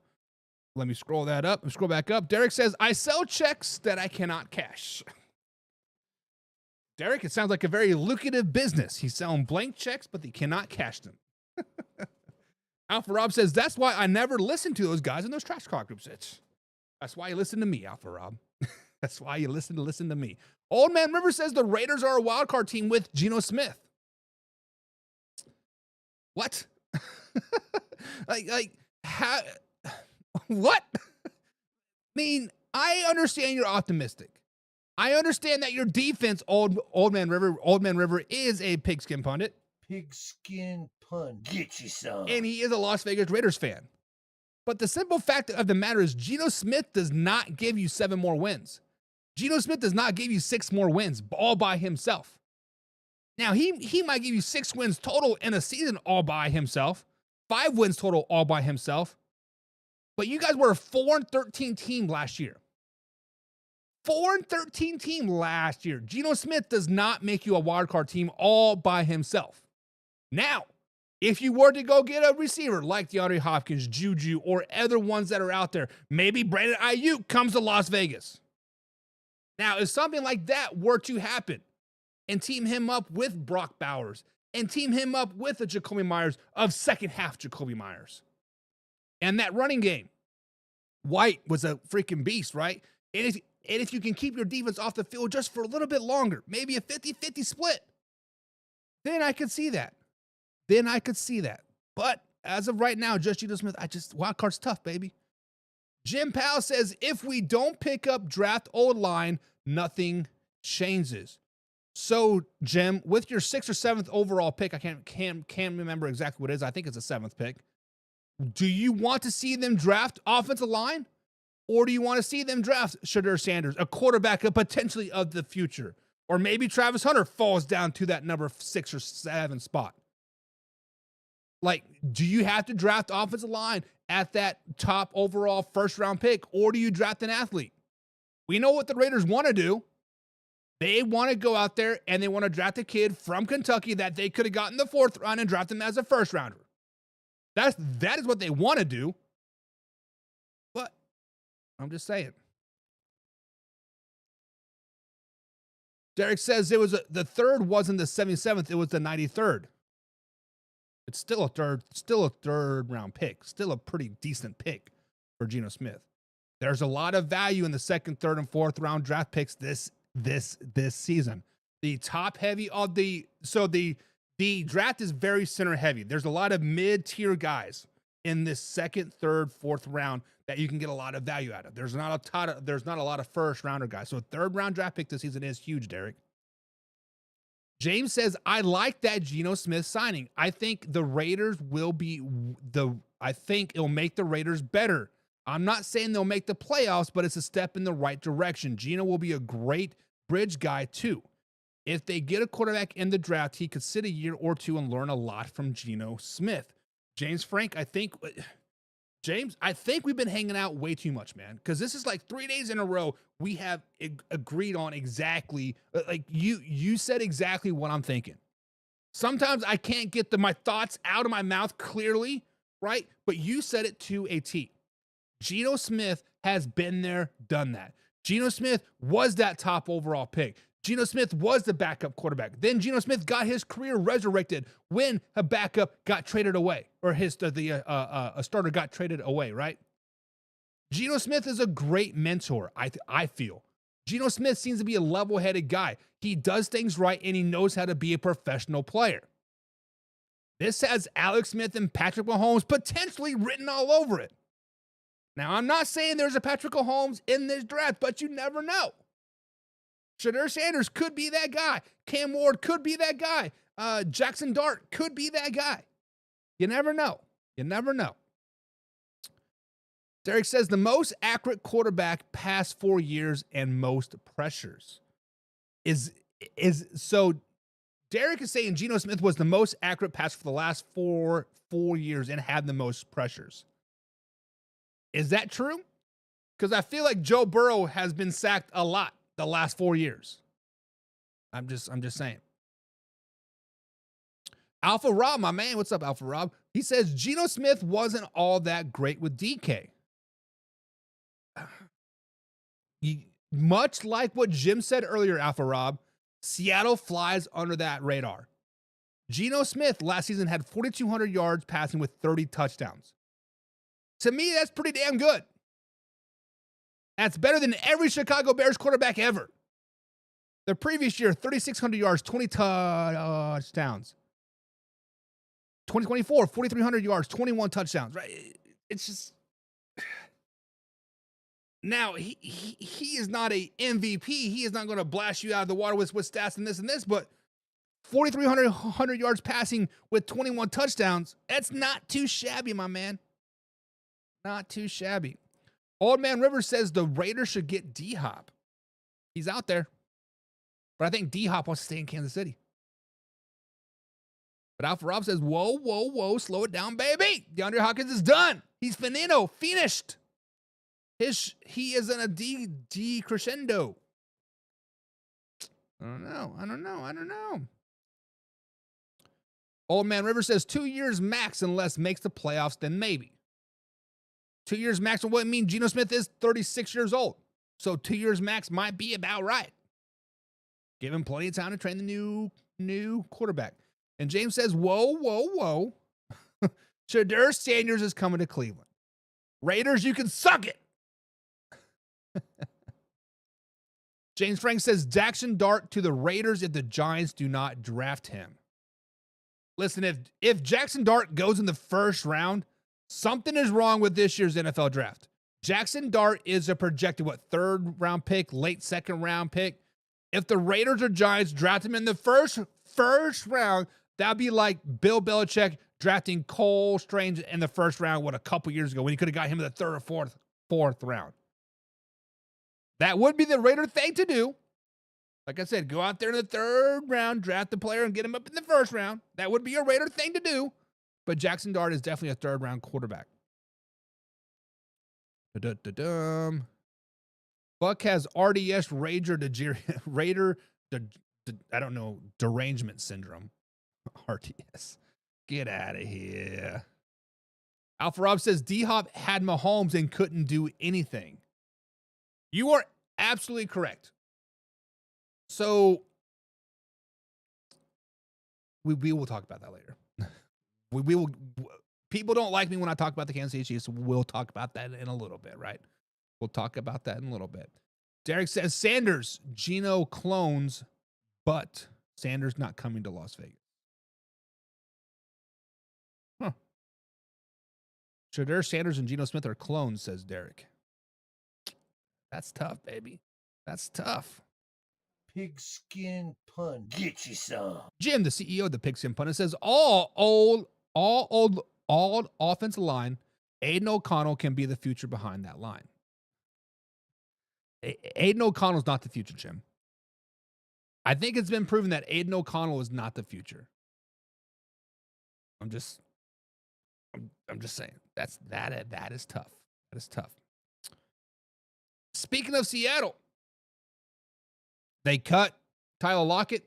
C: Let me scroll that up. Scroll back up. Derek says, I sell checks that I cannot cash. Derek, it sounds like a very lucrative business. He's selling blank checks, but he cannot cash them. Alpha Rob says, that's why I never listen to those guys in those trash talk groups. That's why you listen to me, Alpha Rob. That's why you listen to me. Old Man River says the Raiders are a wild card team with Geno Smith. What? How? What? I mean, I understand you're optimistic. I understand that your defense, Old Man River is a pigskin pundit.
A: Pigskin pun. Get you some.
C: And he is a Las Vegas Raiders fan. But the simple fact of the matter is Geno Smith does not give you 7 more wins. Geno Smith does not give you 6 more wins all by himself. Now, he might give you 6 wins total in a season all by himself, 5 wins total all by himself. But you guys were a 4-13 team last year. 4-13 team last year. Geno Smith does not make you a wild card team all by himself. Now, if you were to go get a receiver like DeAndre Hopkins, Juju, or other ones that are out there, maybe Brandon Ayuk comes to Las Vegas. Now, if something like that were to happen and team him up with Brock Bowers and team him up with a Jacoby Myers of second half Jacoby Myers, and that running game, White was a freaking beast, right? And if you can keep your defense off the field just for a little bit longer, maybe a 50-50 split, then I could see that. But as of right now, just Geno Smith, wild card's tough, baby. Jim Powell says, if we don't pick up draft O-line, nothing changes. So, Jim, with your 6th or 7th overall pick, I can't remember exactly what it is. I think it's a 7th pick. Do you want to see them draft offensive line? Or do you want to see them draft Shedeur Sanders, a quarterback potentially of the future? Or maybe Travis Hunter falls down to that number 6 or 7 spot. Like, do you have to draft offensive line at that top overall first-round pick, or do you draft an athlete? We know what the Raiders want to do. They want to go out there and they want to draft a kid from Kentucky that they could have gotten the 4th round and draft him as a first-rounder. That is what they want to do. But I'm just saying. Derek says it was the 3rd wasn't the 77th, it was the 93rd. It's still a third round pick. Still a pretty decent pick for Geno Smith. There's a lot of value in the 2nd, 3rd, and 4th round draft picks this season. The top heavy of the draft is very center heavy. There's a lot of mid-tier guys in this 2nd, 3rd, 4th round that you can get a lot of value out of. There's not a lot of first rounder guys. So a 3rd round draft pick this season is huge, Derek. James says, I like that Geno Smith signing. I think the Raiders I think it'll make the Raiders better. I'm not saying they'll make the playoffs, but it's a step in the right direction. Geno will be a great bridge guy too. If they get a quarterback in the draft, he could sit a year or 2 and learn a lot from Geno Smith. James Frank, I think we've been hanging out way too much, man, because this is like 3 days in a row we have agreed on exactly, like you said exactly what I'm thinking. Sometimes I can't get my thoughts out of my mouth clearly, right? But you said it to a T. Geno Smith has been there, done that. Geno Smith was that top overall pick. Geno Smith was the backup quarterback. Then Geno Smith got his career resurrected when a backup got traded away, or a starter got traded away, right? Geno Smith is a great mentor, I feel. Geno Smith seems to be a level-headed guy. He does things right, and he knows how to be a professional player. This has Alex Smith and Patrick Mahomes potentially written all over it. Now, I'm not saying there's a Patrick Mahomes in this draft, but you never know. Shadur Sanders could be that guy. Cam Ward could be that guy. Jackson Dart could be that guy. You never know. You never know. Derek says the most accurate quarterback past 4 years and most pressures. So Derek is saying Geno Smith was the most accurate passer for the last four years and had the most pressures. Is that true? Because I feel like Joe Burrow has been sacked a lot the last 4 years. I'm just saying. Alpha Rob, my man. What's up, Alpha Rob? He says Geno Smith wasn't all that great with DK. Much like what Jim said earlier, Alpha Rob, Seattle flies under that radar. Geno Smith last season had 4,200 yards passing with 30 touchdowns. To me, that's pretty damn good. That's better than every Chicago Bears quarterback ever. The previous year, 3,600 yards, 20 touchdowns. 2024, 4,300 yards, 21 touchdowns. Right? It's just... Now, he is not a MVP. He is not going to blast you out of the water with stats and this, but 4,300 yards passing with 21 touchdowns, that's not too shabby, my man. Not too shabby. Old Man Rivers says the Raiders should get D-Hop. He's out there. But I think D-Hop wants to stay in Kansas City. But Alpha Rob says, whoa, slow it down, baby. DeAndre Hopkins is done. He's finito, finished. He is in a D crescendo. I don't know. Old Man River says 2 years max unless makes the playoffs, then maybe. 2 years max. Well, what I mean, Geno Smith is 36 years old. So 2 years max might be about right. Give him plenty of time to train the new quarterback. And James says, whoa. Shadur Sanders is coming to Cleveland. Raiders, you can suck it. James Frank says Jackson Dart to the Raiders if the Giants do not draft him. Listen, if Jackson Dart goes in the first round, something is wrong with this year's NFL draft. Jackson Dart is a projected, third round pick, late second round pick. If the Raiders or Giants draft him in the first round, that'd be like Bill Belichick drafting Cole Strange in the first round, a couple years ago when he could have got him in the third or fourth round. That would be the Raider thing to do. Like I said, go out there in the third round, draft the player, and get him up in the first round. That would be a Raider thing to do. But Jackson Dart is definitely a third round quarterback. Buck has RDS derangement syndrome. RDS. Get out of here. Alpha Rob says D-Hop had Mahomes and couldn't do anything. You are absolutely correct. So we will talk about that later. We will. People don't like me when I talk about the Kansas City Chiefs. So we'll talk about that in a little bit, right? We'll talk about that in a little bit. Derek says Sanders, Geno clones, but Sanders not coming to Las Vegas. Huh. Shadur Sanders and Geno Smith are clones, says Derek. That's tough, baby. That's tough.
A: Pigskin pun. Get you some.
C: Jim, the CEO of the Pigskin Pun, says all old offensive line, Aiden O'Connell can be the future behind that line. Aiden O'Connell's not the future, Jim. I think it's been proven that Aiden O'Connell is not the future. I'm just saying. That is tough. That is tough. Speaking of Seattle, they cut Tyler Lockett.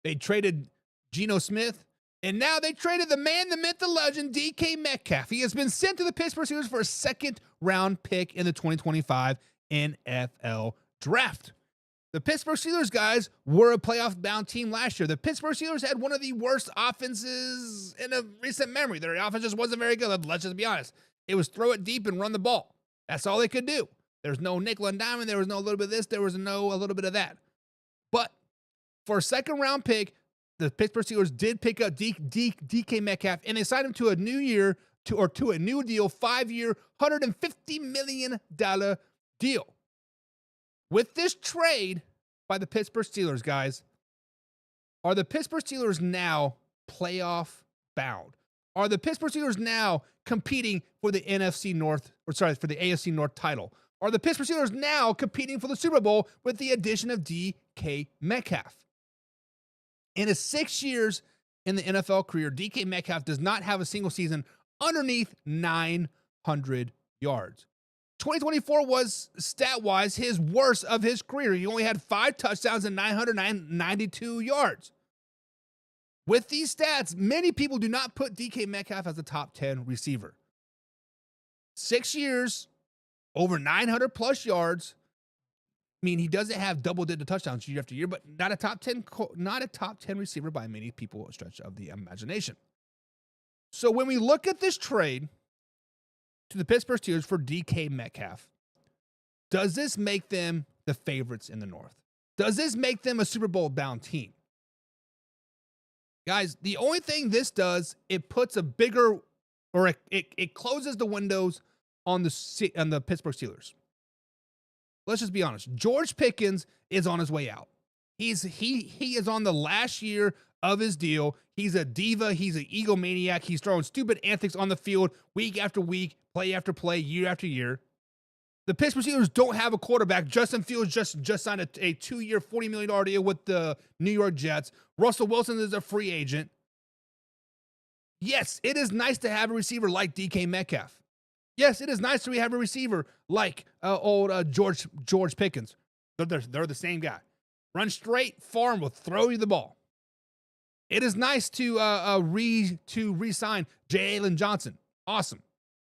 C: They traded Geno Smith. And now they traded the man, the myth, the legend, DK Metcalf. He has been sent to the Pittsburgh Steelers for a second-round pick in the 2025 NFL Draft. The Pittsburgh Steelers, guys, were a playoff-bound team last year. The Pittsburgh Steelers had one of the worst offenses in a recent memory. Their offense just wasn't very good. Let's just be honest. It was throw it deep and run the ball. That's all they could do. There's no nickel and diamond. There was no little bit of this. There was no a little bit of that. But for a second-round pick, the Pittsburgh Steelers did pick up DK Metcalf, and they signed him to a new year to a new deal, 5-year, $150 million deal. With this trade, by the Pittsburgh Steelers, guys. Are the Pittsburgh Steelers now playoff bound? Are the Pittsburgh Steelers now competing for the NFC North, for the AFC North title? Are the Pittsburgh Steelers now competing for the Super Bowl with the addition of DK Metcalf? In his 6 years in the NFL career, DK Metcalf does not have a single season underneath 900 yards. 2024 was, stat-wise, his worst of his career. He only had 5 touchdowns and 992 yards. With these stats, many people do not put DK Metcalf as a top 10 receiver. 6 years, over 900 plus yards. I mean, he doesn't have double-digit touchdowns year after year, but not a top 10 receiver by many people, a stretch of the imagination. So when we look at this trade to the Pittsburgh Steelers for DK Metcalf, does this make them the favorites in the North? Does this make them a Super Bowl bound team? Guys, the only thing this does, it puts a bigger, or it closes the windows on the Pittsburgh Steelers. Let's just be honest. George Pickens is on his way out. He is on the last year of his deal. He's a diva. He's an egomaniac. He's throwing stupid antics on the field week after week, play after play, year after year. The Pittsburgh Steelers don't have a quarterback. Justin Fields just signed a 2-year, $40 million deal with the New York Jets. Russell Wilson is a free agent. Yes, it is nice to have a receiver like DK Metcalf. Yes, it is nice to have a receiver like George Pickens. They're the same guy. Run straight, far, and will throw you the ball. It is nice to re-sign Jalen Johnson. Awesome.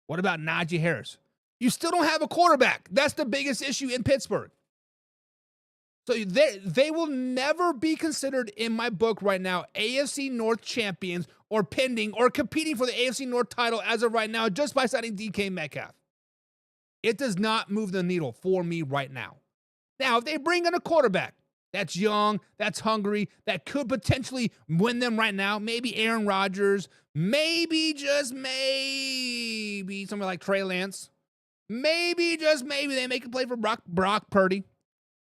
C: What about Najee Harris? You still don't have a quarterback. That's the biggest issue in Pittsburgh. So they will never be considered, in my book right now, AFC North champions or pending or competing for the AFC North title as of right now just by signing DK Metcalf. It does not move the needle for me right now. Now, if they bring in a quarterback that's young, that's hungry, that could potentially win them right now, maybe Aaron Rodgers, maybe just maybe somebody like Trey Lance, maybe just maybe they make a play for Brock Purdy.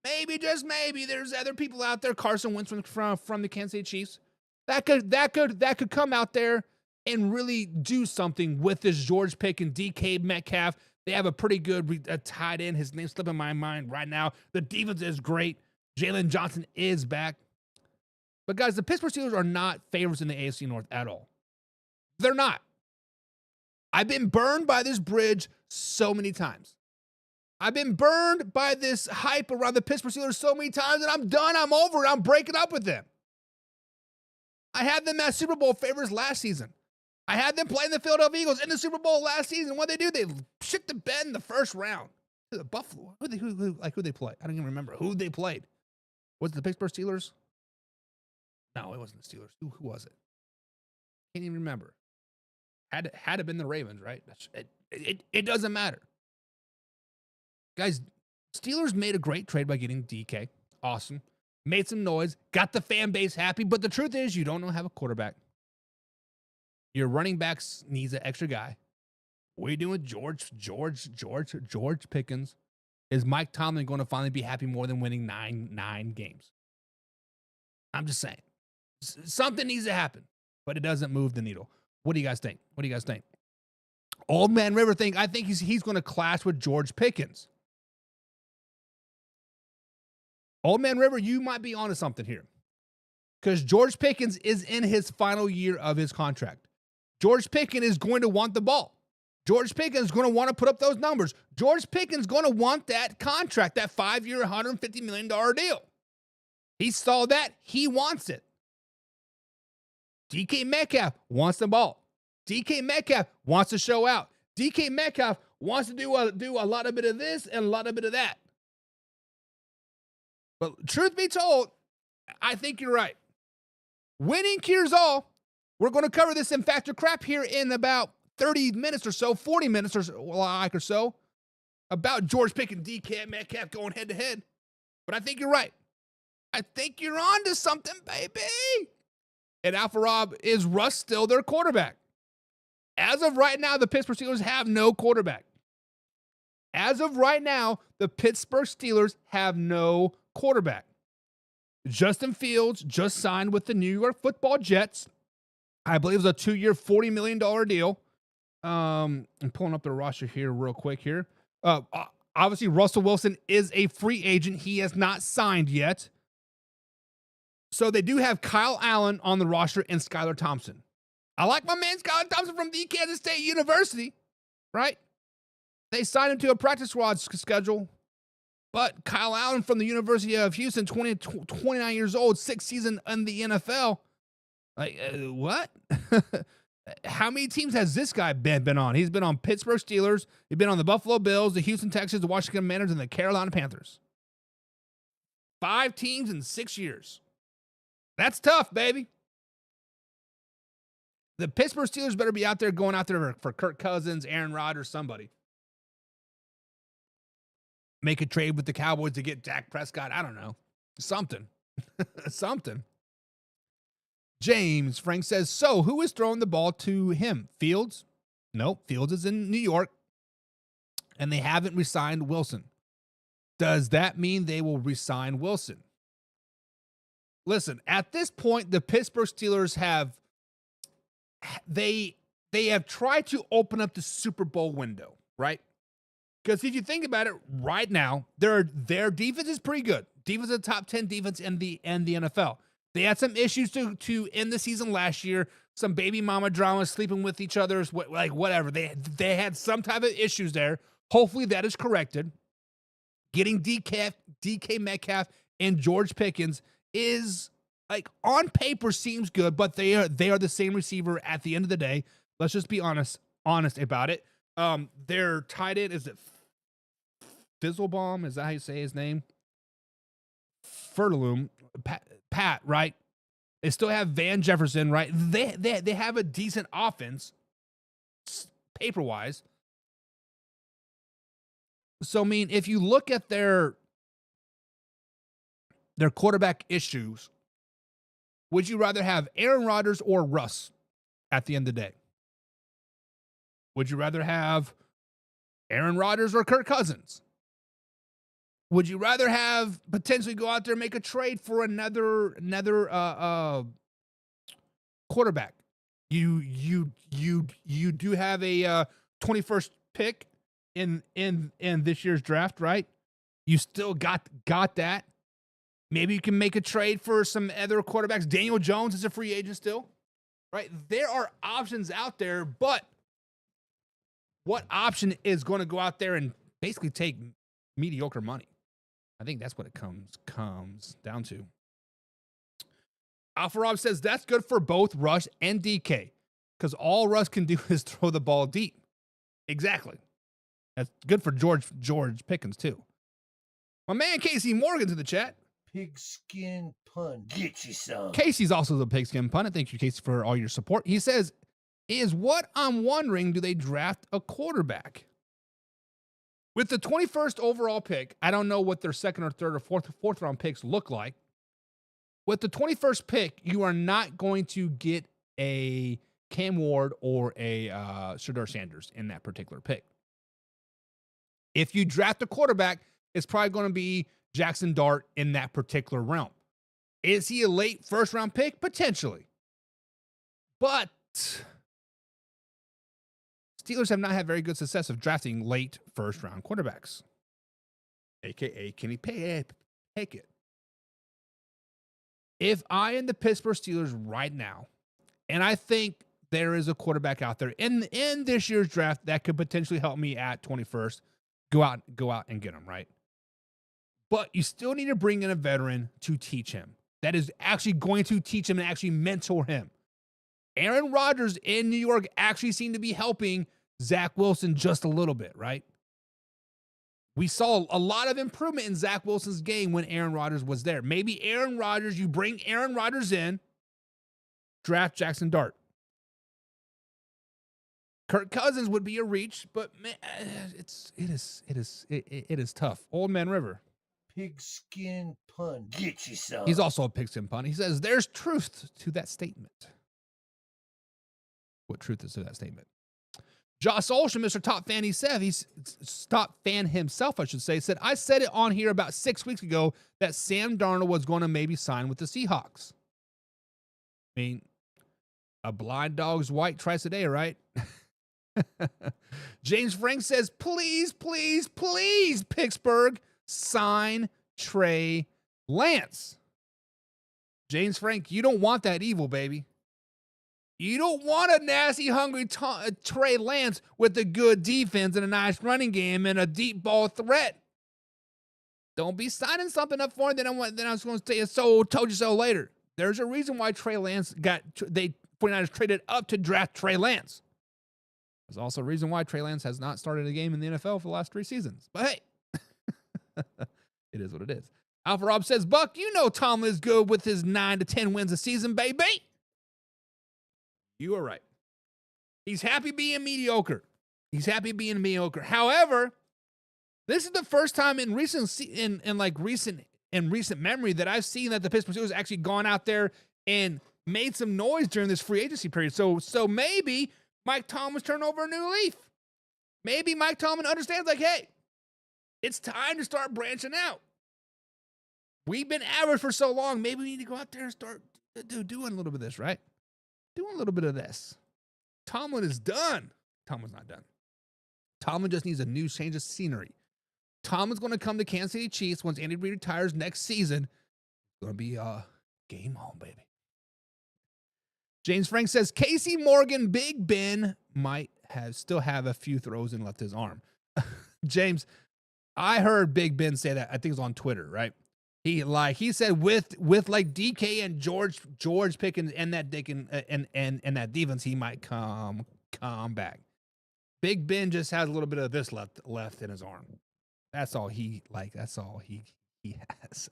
C: Maybe just maybe there's other people out there, Carson Wentz from the Kansas City Chiefs, that could come out there and really do something with this George Pickens, DK Metcalf. They have a pretty good tight end. His name's slipping my mind right now. The defense is great. Jalen Johnson is back. But guys, the Pittsburgh Steelers are not favorites in the AFC North at all. They're not. I've been burned by this bridge so many times. I've been burned by this hype around the Pittsburgh Steelers so many times, and I'm done. I'm over it. I'm breaking up with them. I had them as Super Bowl favorites last season. I had them playing the Philadelphia Eagles in the Super Bowl last season. What they do? They shit the bed in the first round. The Buffalo. Who they play? I don't even remember who they played. Was it the Pittsburgh Steelers? No, it wasn't the Steelers. Who was it? Can't even remember. Had to have been the Ravens, right? It doesn't matter. Guys, Steelers made a great trade by getting DK. Awesome. Made some noise. Got the fan base happy. But the truth is, you don't have a quarterback. Your running backs needs an extra guy. What are you doing with George Pickens? Is Mike Tomlin going to finally be happy more than winning nine games? I'm just saying. Something needs to happen. But it doesn't move the needle. What do you guys think? Old Man River I think he's going to clash with George Pickens. Old Man River, you might be onto something here. Because George Pickens is in his final year of his contract. George Pickens is going to want the ball. George Pickens is going to want to put up those numbers. George Pickens is going to want that contract, that 5-year, $150 million deal. He saw that. He wants it. DK Metcalf wants the ball. DK Metcalf wants to show out. DK Metcalf wants to do a lot of bit of this and a lot of bit of that. But truth be told, I think you're right. Winning cures all. We're going to cover this in Factor Crap here in about 30 minutes or so, 40 minutes or so, about George Pickens, DK Metcalf going head to head. But I think you're right. I think you're on to something, baby. And Alpha Rob, is Russ still their quarterback? As of right now, the Pittsburgh Steelers have no quarterback. As of right now, the Pittsburgh Steelers have no quarterback. Justin Fields just signed with the New York Football Jets. I believe it's a 2-year, $40 million deal. I'm pulling up the roster here real quick here. Obviously, Russell Wilson is a free agent. He has not signed yet. So they do have Kyle Allen on the roster and Skylar Thompson. I like my man Skylar Thompson from the Kansas State University, right? They signed him to a practice squad schedule. But Kyle Allen from the University of Houston, 29 years old, 6th season in the NFL. Like, what? How many teams has this guy been on? He's been on Pittsburgh Steelers. He's been on the Buffalo Bills, the Houston Texans, the Washington Commanders, and the Carolina Panthers. 5 teams in 6 years. That's tough, baby. The Pittsburgh Steelers better be out there going out there for Kirk Cousins, Aaron Rodgers, somebody. Make a trade with the Cowboys to get Dak Prescott. I don't know. Something. Something. James Frank says, so who is throwing the ball to him? Fields? Nope. Fields is in New York. And they haven't re-signed Wilson. Does that mean they will re-sign Wilson? Listen, at this point, the Pittsburgh Steelers have tried to open up the Super Bowl window, right? Because if you think about it right now, their defense is pretty good. Defense is a top 10 defense in the NFL. They had some issues to end the season last year. Some baby mama drama, sleeping with each other, whatever. They had some type of issues there. Hopefully that is corrected. Getting DK Metcalf and Geroge Pickens is, like, on paper seems good, but they are the same receiver at the end of the day. Let's just be honest about it. Their tight end, is it Fizzlebaum? Is that how you say his name? Furtaloom, Pat, right? They still have Van Jefferson, right? They have a decent offense, paper-wise. So, I mean, if you look at their quarterback issues, would you rather have Aaron Rodgers or Russ at the end of the day? Would you rather have Aaron Rodgers or Kirk Cousins? Would you rather have potentially go out there and make a trade for another quarterback? You do have a 21st pick in this year's draft, right? You still got that. Maybe you can make a trade for some other quarterbacks. Daniel Jones is a free agent still, right? There are options out there, but what option is going to go out there and basically take mediocre money? I think that's what it comes down to. Alpha Rob says that's good for both Russ and DK because all Russ can do is throw the ball deep. Exactly. That's good for Geroge Pickens too. My man Casey Morgan's in the chat.
A: Pigskin pun. Get you some.
C: Casey's also the pigskin pun. Thank you, Casey, for all your support. He says, is what I'm wondering, do they draft a quarterback? With the 21st overall pick, I don't know what their second or third or fourth round picks look like. With the 21st pick, you are not going to get a Cam Ward or a Shedeur Sanders in that particular pick. If you draft a quarterback, it's probably going to be Jackson Dart in that particular realm. Is he a late first round pick? Potentially. But Steelers have not had very good success of drafting late first-round quarterbacks. AKA Kenny Pickett. If I am the Pittsburgh Steelers right now, and I think there is a quarterback out there in this year's draft that could potentially help me at 21st, go out and get him, right? But you still need to bring in a veteran to teach him. That is actually going to teach him and actually mentor him. Aaron Rodgers in New York actually seemed to be helping Zach Wilson just a little bit, right? We saw a lot of improvement in Zach Wilson's game when Aaron Rodgers was there. Maybe Aaron Rodgers, you bring Aaron Rodgers in, draft Jackson Dart. Kirk Cousins would be a reach, but man, it is tough. Old Man River.
A: Pigskin pun. Get you some.
C: He's also a pigskin pun. He says there's truth to that statement. What truth is to that statement? Josh Olsen, Mr. Top Fan, he's top fan himself, I should say, said, I said it on here about 6 weeks ago that Sam Darnold was going to maybe sign with the Seahawks. I mean, a blind dog's white twice a day, right? James Frank says, please, please, please, Pittsburgh, sign Trey Lance. James Frank, you don't want that evil, baby. You don't want a nasty, hungry Trey Lance with a good defense and a nice running game and a deep ball threat. Don't be signing something up for him. Then I was going to say, told you so later. There's a reason why Trey Lance 49ers traded up to draft Trey Lance. There's also a reason why Trey Lance has not started a game in the NFL for the last 3 seasons. But hey, it is what it is. Alpha Rob says, Buck, you know Tomlin is good with his 9 to 10 wins a season, baby. You are right. He's happy being mediocre. However, this is the first time in recent memory that I've seen that the Pittsburgh Steelers actually gone out there and made some noise during this free agency period. So maybe Mike Tomlin's turned over a new leaf. Maybe Mike Tomlin understands, like, hey, it's time to start branching out. We've been average for so long. Maybe we need to go out there and start doing a little bit of this, right? Doing a little bit of this. Tomlin is done. Tomlin's not done. Tomlin just needs a new change of scenery. Tomlin's going to come to Kansas City Chiefs once Andy Reid retires next season. It's going to be game on, baby. James Frank says, Casey Morgan, Big Ben might still have a few throws in left his arm. James, I heard Big Ben say that. I think it was on Twitter, right? He said with like DK and George Pickens and that and that defense, he might come back. Big Ben just has a little bit of this left in his arm. That's all he has.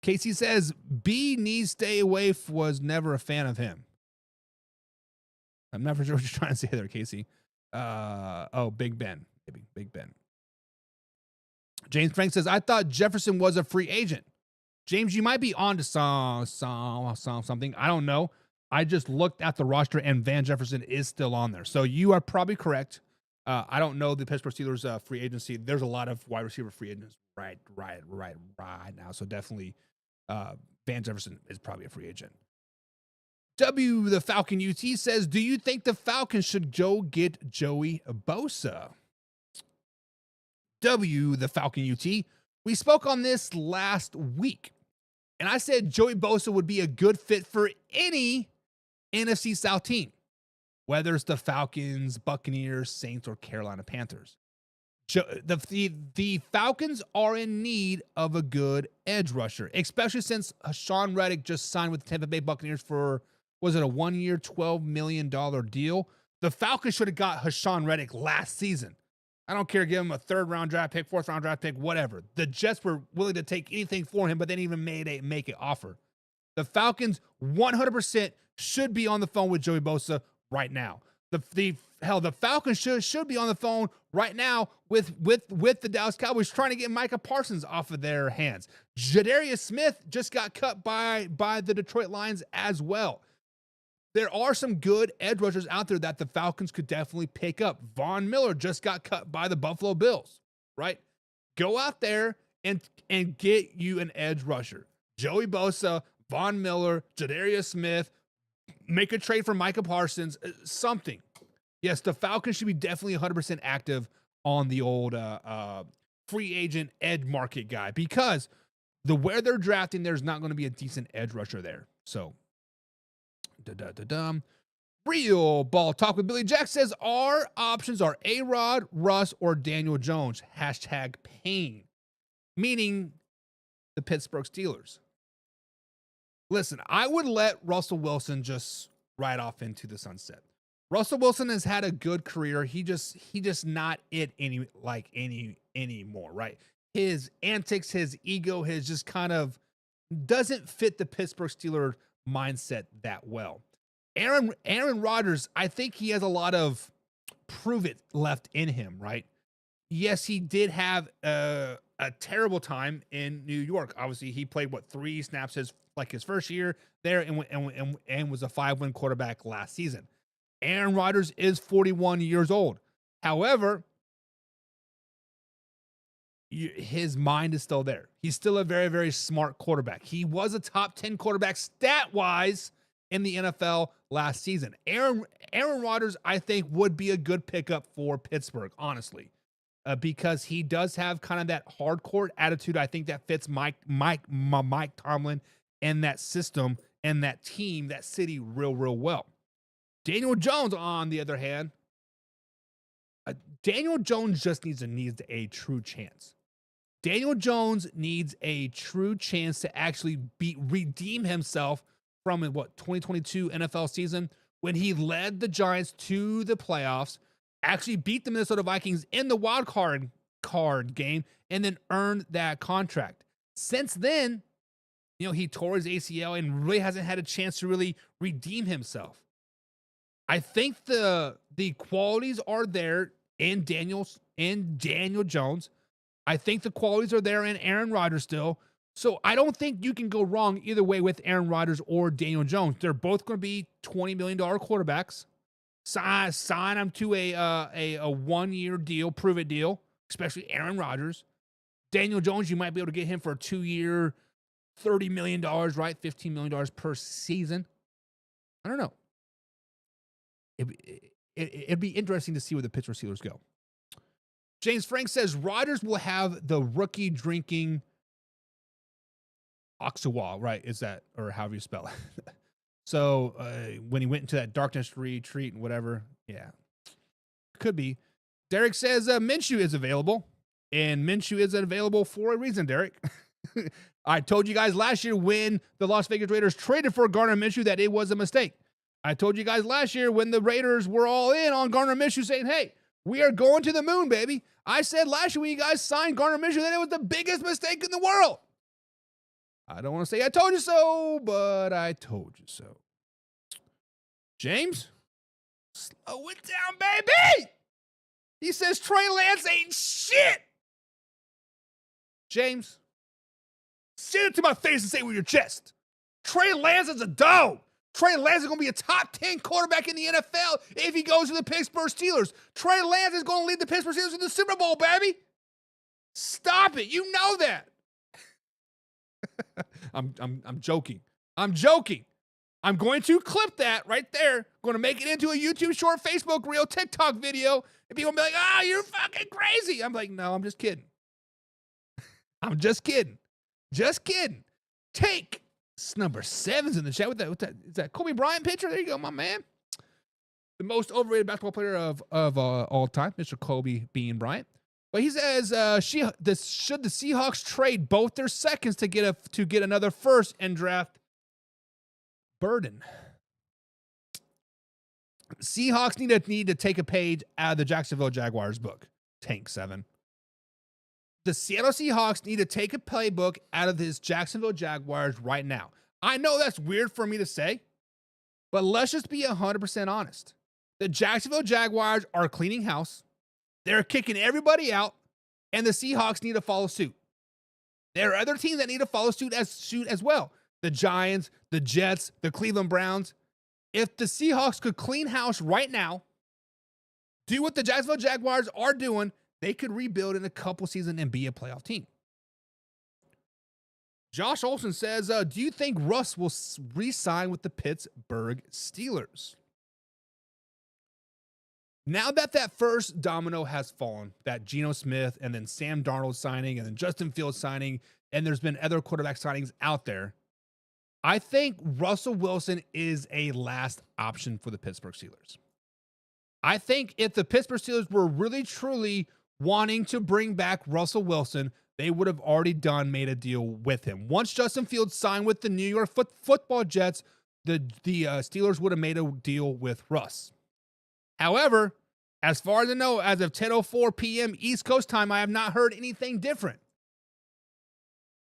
C: Casey says B needs stay away. Was never a fan of him. I'm not for sure what you're trying to say there, Casey. Big Ben, maybe Big Ben. James Frank says, I thought Jefferson was a free agent. James, you might be on to something. I don't know. I just looked at the roster and Van Jefferson is still on there. So you are probably correct. I don't know the Pittsburgh Steelers free agency. There's a lot of wide receiver free agents right now. So definitely Van Jefferson is probably a free agent. W, the Falcon UT says, do you think the Falcons should go get Joey Bosa? W, the Falcon UT, we spoke on this last week, and I said Joey Bosa would be a good fit for any NFC South team, whether it's the Falcons, Buccaneers, Saints, or Carolina Panthers. The Falcons are in need of a good edge rusher, especially since Sean Reddick just signed with the Tampa Bay Buccaneers for, was it a 1-year, $12 million deal? The Falcons should have got Hashawn Reddick last season. I don't care, give him a 3rd-round draft pick, 4th-round draft pick, whatever. The Jets were willing to take anything for him, but they didn't even make an offer. The Falcons 100% should be on the phone with Joey Bosa right now. The Falcons should be on the phone right now with the Dallas Cowboys trying to get Micah Parsons off of their hands. Jadarius Smith just got cut by the Detroit Lions as well. There are some good edge rushers out there that the Falcons could definitely pick up. Von Miller just got cut by the Buffalo Bills, right? Go out there and get you an edge rusher. Joey Bosa, Von Miller, Jadarius Smith, make a trade for Micah Parsons, something. Yes, the Falcons should be definitely 100% active on the old free agent edge market guy because where they're drafting, there's not going to be a decent edge rusher there. So, Real Ball Talk with Billy Jack says our options are A-Rod, Russ, or Daniel Jones. #pain. Meaning the Pittsburgh Steelers. Listen, I would let Russell Wilson just ride off into the sunset. Russell Wilson has had a good career. He just not it anymore, right? His antics, his ego, his just kind of doesn't fit the Pittsburgh Steelers mindset that well. Aaron Rodgers, I think he has a lot of prove it left in him, right? Yes, he did have a terrible time in New York. Obviously, he played 3 snaps his first year there and was a 5-win quarterback last season. Aaron Rodgers is 41 years old. However, his mind is still there. He's still a very, very smart quarterback. He was a top 10 quarterback stat-wise in the NFL last season. Aaron Rodgers, I think, would be a good pickup for Pittsburgh, honestly, because he does have kind of that hardcore attitude. I think that fits Mike Tomlin and that system and that team, that city, real well. Daniel Jones, on the other hand, Daniel Jones just needs a true chance. Daniel Jones needs a true chance to actually redeem himself from 2022 NFL season when he led the Giants to the playoffs, actually beat the Minnesota Vikings in the wild card game, and then earned that contract. Since then, he tore his ACL and really hasn't had a chance to really redeem himself. I think the qualities are there in Daniel Jones. I think the qualities are there in Aaron Rodgers still. So I don't think you can go wrong either way with Aaron Rodgers or Daniel Jones. They're both going to be $20 million quarterbacks. Sign them to a one-year deal, prove-it deal, especially Aaron Rodgers. Daniel Jones, you might be able to get him for a 2-year, $30 million, right? $15 million per season. I don't know. It'd be interesting to see where the Pittsburgh Steelers go. James Frank says Rodgers will have the rookie drinking Oxawa, right? Is that, or however you spell it? So when he went into that darkness retreat and whatever, yeah, could be. Derek says Minshew is available, and Minshew is available for a reason, Derek. I told you guys last year when the Las Vegas Raiders traded for Gardner Minshew that it was a mistake. I told you guys last year when the Raiders were all in on Gardner Minshew saying, hey, we are going to the moon, baby. I said last year when you guys signed Gardner Minshew that it was the biggest mistake in the world. I don't want to say I told you so, but I told you so. James, slow it down, baby. He says Trey Lance ain't shit. James, say it to my face and say it with your chest. Trey Lance is a dog. Trey Lance is going to be a top 10 quarterback in the NFL if he goes to the Pittsburgh Steelers. Trey Lance is going to lead the Pittsburgh Steelers to the Super Bowl, baby. Stop it. You know that. I'm joking. I'm joking. I'm going to clip that right there. I'm going to make it into a YouTube short, Facebook reel, TikTok video, and people will be like, "Oh, you're fucking crazy." I'm like, "No, I'm just kidding. I'm just kidding. Just kidding." Take number 7's in the chat with that. Is that Kobe Bryant picture? There you go, my man. The most overrated basketball player of all time, Mr. Kobe Bean Bryant. But he says, should the Seahawks trade both their seconds to get another first and draft Burden? Seahawks need to take a page out of the Jacksonville Jaguars book. Tank 7. The Seattle Seahawks need to take a playbook out of this Jacksonville Jaguars right now. I know that's weird for me to say, but let's just be 100% honest. The Jacksonville Jaguars are cleaning house. They're kicking everybody out, and the Seahawks need to follow suit. There are other teams that need to follow suit as well. The Giants, the Jets, the Cleveland Browns. If the Seahawks could clean house right now, do what the Jacksonville Jaguars are doing, they could rebuild in a couple seasons and be a playoff team. Josh Olson says, do you think Russ will re-sign with the Pittsburgh Steelers? Now that first domino has fallen, that Geno Smith and then Sam Darnold signing and then Justin Fields signing, and there's been other quarterback signings out there, I think Russell Wilson is a last option for the Pittsburgh Steelers. I think if the Pittsburgh Steelers were really, truly wanting to bring back Russell Wilson, they would have already made a deal with him. Once Justin Fields signed with the New York Football Jets, the Steelers would have made a deal with Russ. However, as far as I know, as of 10:04 p.m. East Coast time, I have not heard anything different.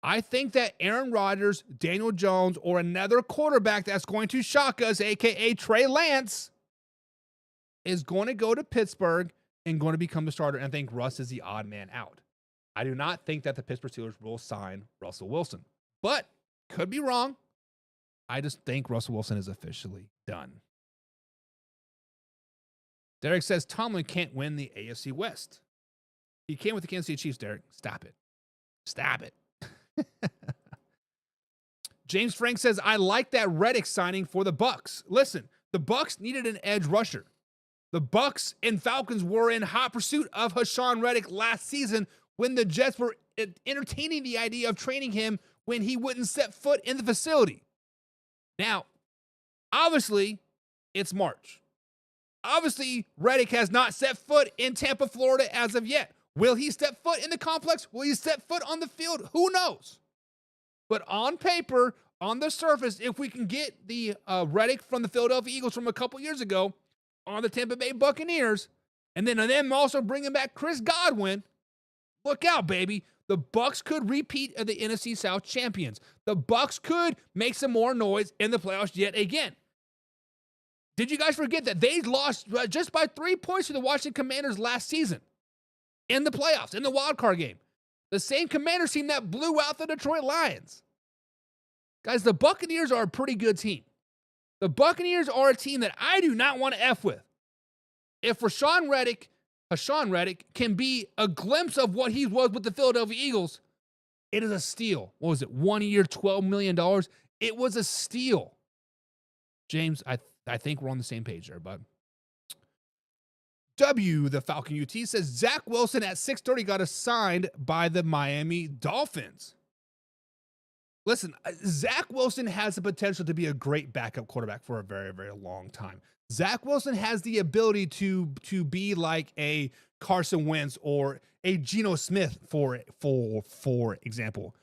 C: I think that Aaron Rodgers, Daniel Jones, or another quarterback that's going to shock us, a.k.a. Trey Lance, is going to go to Pittsburgh and going to become the starter, and I think Russ is the odd man out. I do not think that the Pittsburgh Steelers will sign Russell Wilson, but could be wrong. I just think Russell Wilson is officially done. Derek says Tomlin can't win the AFC West. He can't with the Kansas City Chiefs, Derek. Stop it. Stop it. James Frank says, I like that Reddick signing for the Bucs. Listen, the Bucs needed an edge rusher. The Bucs and Falcons were in hot pursuit of Hassan Reddick last season when the Jets were entertaining the idea of training him when he wouldn't set foot in the facility. Now, obviously, it's March. Obviously, Reddick has not set foot in Tampa, Florida as of yet. Will he step foot in the complex? Will he step foot on the field? Who knows? But on paper, on the surface, if we can get the Reddick from the Philadelphia Eagles from a couple years ago on the Tampa Bay Buccaneers, and then them also bringing back Chris Godwin, look out, baby. The Bucs could repeat as the NFC South champions. The Bucs could make some more noise in the playoffs yet again. Did you guys forget that they lost just by 3 points to the Washington Commanders last season in the playoffs, in the wild card game? The same Commanders team that blew out the Detroit Lions. Guys, the Buccaneers are a pretty good team. The Buccaneers are a team that I do not want to F with. If Hassan Reddick can be a glimpse of what he was with the Philadelphia Eagles, it is a steal. What was it? 1 year, $12 million? It was a steal. James, I think we're on the same page there, bud. The Falcon UT says Zach Wilson at 6:30 got assigned by the Miami Dolphins. Listen, Zach Wilson has the potential to be a great backup quarterback for a very, very long time. Zach Wilson has the ability to be like a Carson Wentz or a Geno Smith, for example.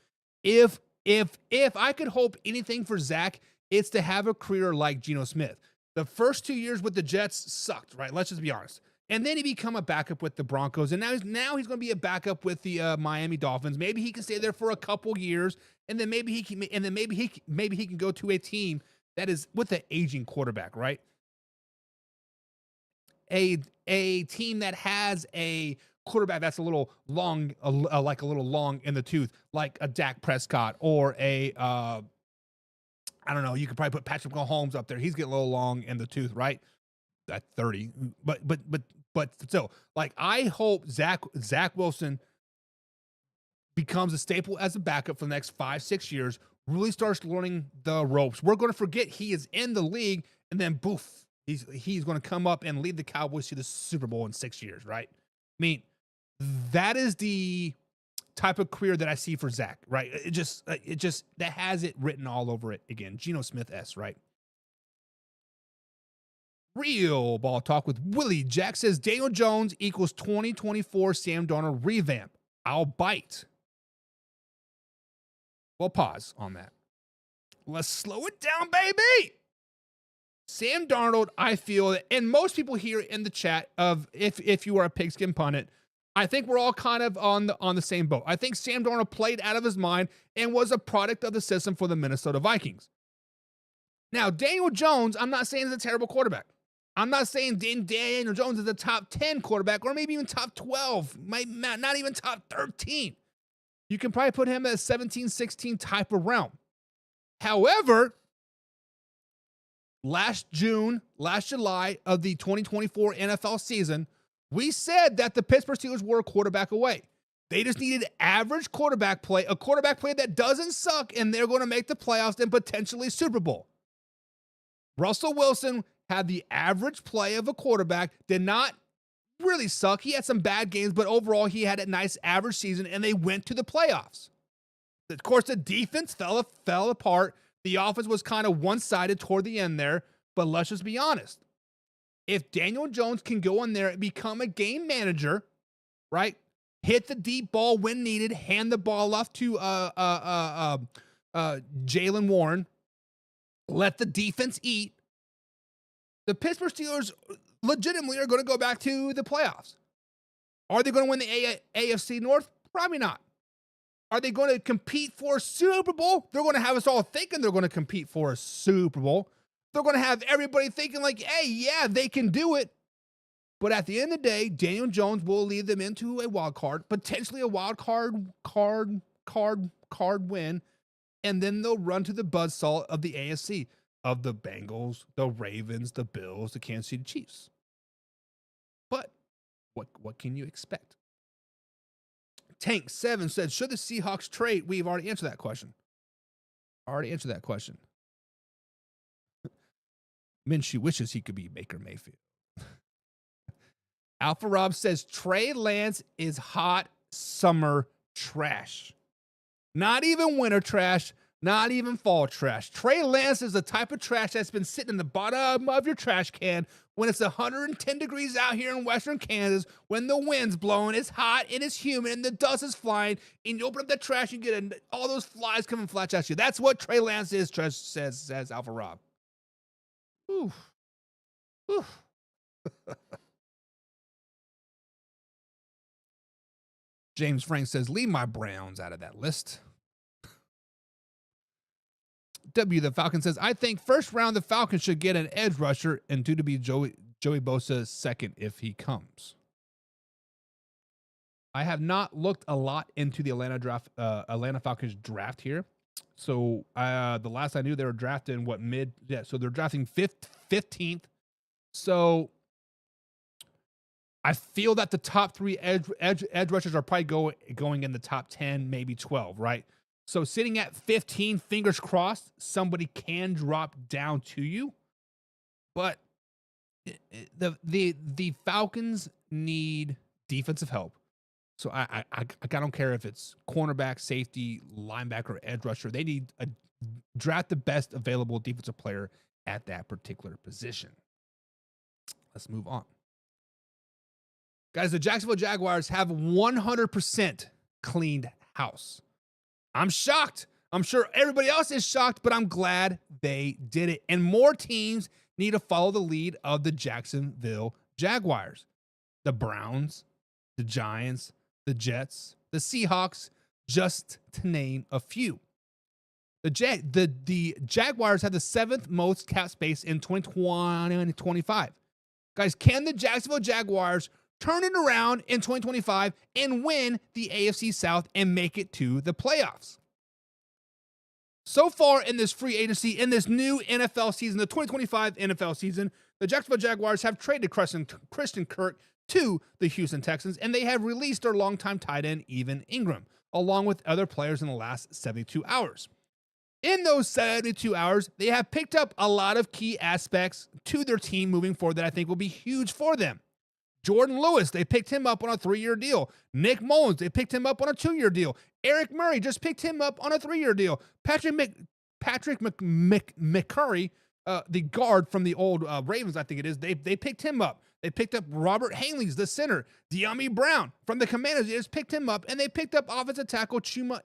C: If I could hope anything for Zach, it's to have a career like Geno Smith. The first 2 years with the Jets sucked, right? Let's just be honest. And then he become a backup with the Broncos, and now he's going to be a backup with the Miami Dolphins. Maybe he can stay there for a couple years, and then maybe he can go to a team that is with an aging quarterback, right? A team that has a quarterback that's a little long, like a little long in the tooth, like a Dak Prescott or a I don't know. You could probably put Patrick Mahomes up there. He's getting a little long in the tooth, right? At 30, but still, like, I hope Zach Wilson becomes a staple as a backup for the next 5-6 years. Really starts learning the ropes. We're going to forget he is in the league, and then boof, he's going to come up and lead the Cowboys to the Super Bowl in 6 years, right? I mean, that is the type of career that I see for Zach, right? It just that has it written all over it again. Geno Smith-esque, right? Real Ball Talk with Willie Jack says Daniel Jones equals 2024 Sam Darnold revamp. I'll bite. Well, pause on that. Let's slow it down, baby. Sam Darnold, I feel that, and most people here in the chat of if you are a pigskin pundit, I think we're all kind of on the same boat. I think Sam Darnold played out of his mind and was a product of the system for the Minnesota Vikings. Now, Daniel Jones, I'm not saying is a terrible quarterback. I'm not saying Daniel Jones is a top 10 quarterback or maybe even top 12, not even top 13. You can probably put him at a 17, 16 type of realm. However, last July of the 2024 NFL season, we said that the Pittsburgh Steelers were a quarterback away. They just needed average quarterback play, a quarterback play that doesn't suck, and they're going to make the playoffs and potentially Super Bowl. Russell Wilson had the average play of a quarterback, did not really suck. He had some bad games, but overall he had a nice average season, and they went to the playoffs. Of course, the defense fell apart. The offense was kind of one-sided toward the end there, but let's just be honest. If Daniel Jones can go in there and become a game manager, right? Hit the deep ball when needed, hand the ball off to Jalen Warren, let the defense eat, the Pittsburgh Steelers legitimately are going to go back to the playoffs. Are they going to win the AFC North? Probably not. Are they going to compete for a Super Bowl? They're going to have us all thinking they're going to compete for a Super Bowl. They're going to have everybody thinking like, hey, yeah, they can do it. But at the end of the day, Daniel Jones will lead them into a wild card, potentially a wild card win, and then they'll run to the buzzsaw of the AFC, of the Bengals, the Ravens, the Bills, the Kansas City Chiefs. What can you expect? Tank 7 said, should the Seahawks trade? We've already answered that question. Minshew wishes he could be Baker Mayfield. Alpha Rob says, Trey Lance is hot summer trash. Not even winter trash, not even fall trash. Trey Lance is the type of trash that's been sitting in the bottom of your trash can when it's 110 degrees out here in western Kansas, when the wind's blowing, it's hot, and it's humid, and the dust is flying, and you open up the trash and get all those flies coming flat at you. That's what Trey Lance is, says Alpha Rob. Oof. Oof. James Frank says, leave my Browns out of that list. W. The Falcon says, I think first round the Falcons should get an edge rusher and due to be Joey Bosa second if he comes. I have not looked a lot into the Atlanta Falcons draft here. So the last I knew they were drafting so they're drafting 15th. So I feel that the top 3 edge rushers are probably going in the top 10, maybe 12, right? So sitting at 15, fingers crossed, somebody can drop down to you. But the Falcons need defensive help. So I don't care if it's cornerback, safety, linebacker, or edge rusher. They need draft the best available defensive player at that particular position. Let's move on. Guys, the Jacksonville Jaguars have 100% cleaned house. I'm shocked. I'm sure everybody else is shocked, but I'm glad they did it. And more teams need to follow the lead of the Jacksonville Jaguars. The Browns, the Giants, the Jets, the Seahawks, just to name a few. The Jaguars have the 7th most cap space in 2020 and 2025. Guys, can the Jacksonville Jaguars turn it around in 2025 and win the AFC South and make it to the playoffs? So far in this free agency, in this new NFL season, the 2025 NFL season, the Jacksonville Jaguars have traded Christian Kirk to the Houston Texans, and they have released their longtime tight end, Evan Ingram, along with other players in the last 72 hours. In those 72 hours, they have picked up a lot of key aspects to their team moving forward that I think will be huge for them. Jordan Lewis, they picked him up on a 3-year deal. Nick Mullins, they picked him up on a 2-year deal. Eric Murray just picked him up on a 3-year deal. Patrick McCurry, the guard from the old Ravens, I think it is, they picked him up. They picked up Robert Hanley's, the center. De'Ami Brown from the Commanders, they just picked him up. And they picked up offensive tackle Chuma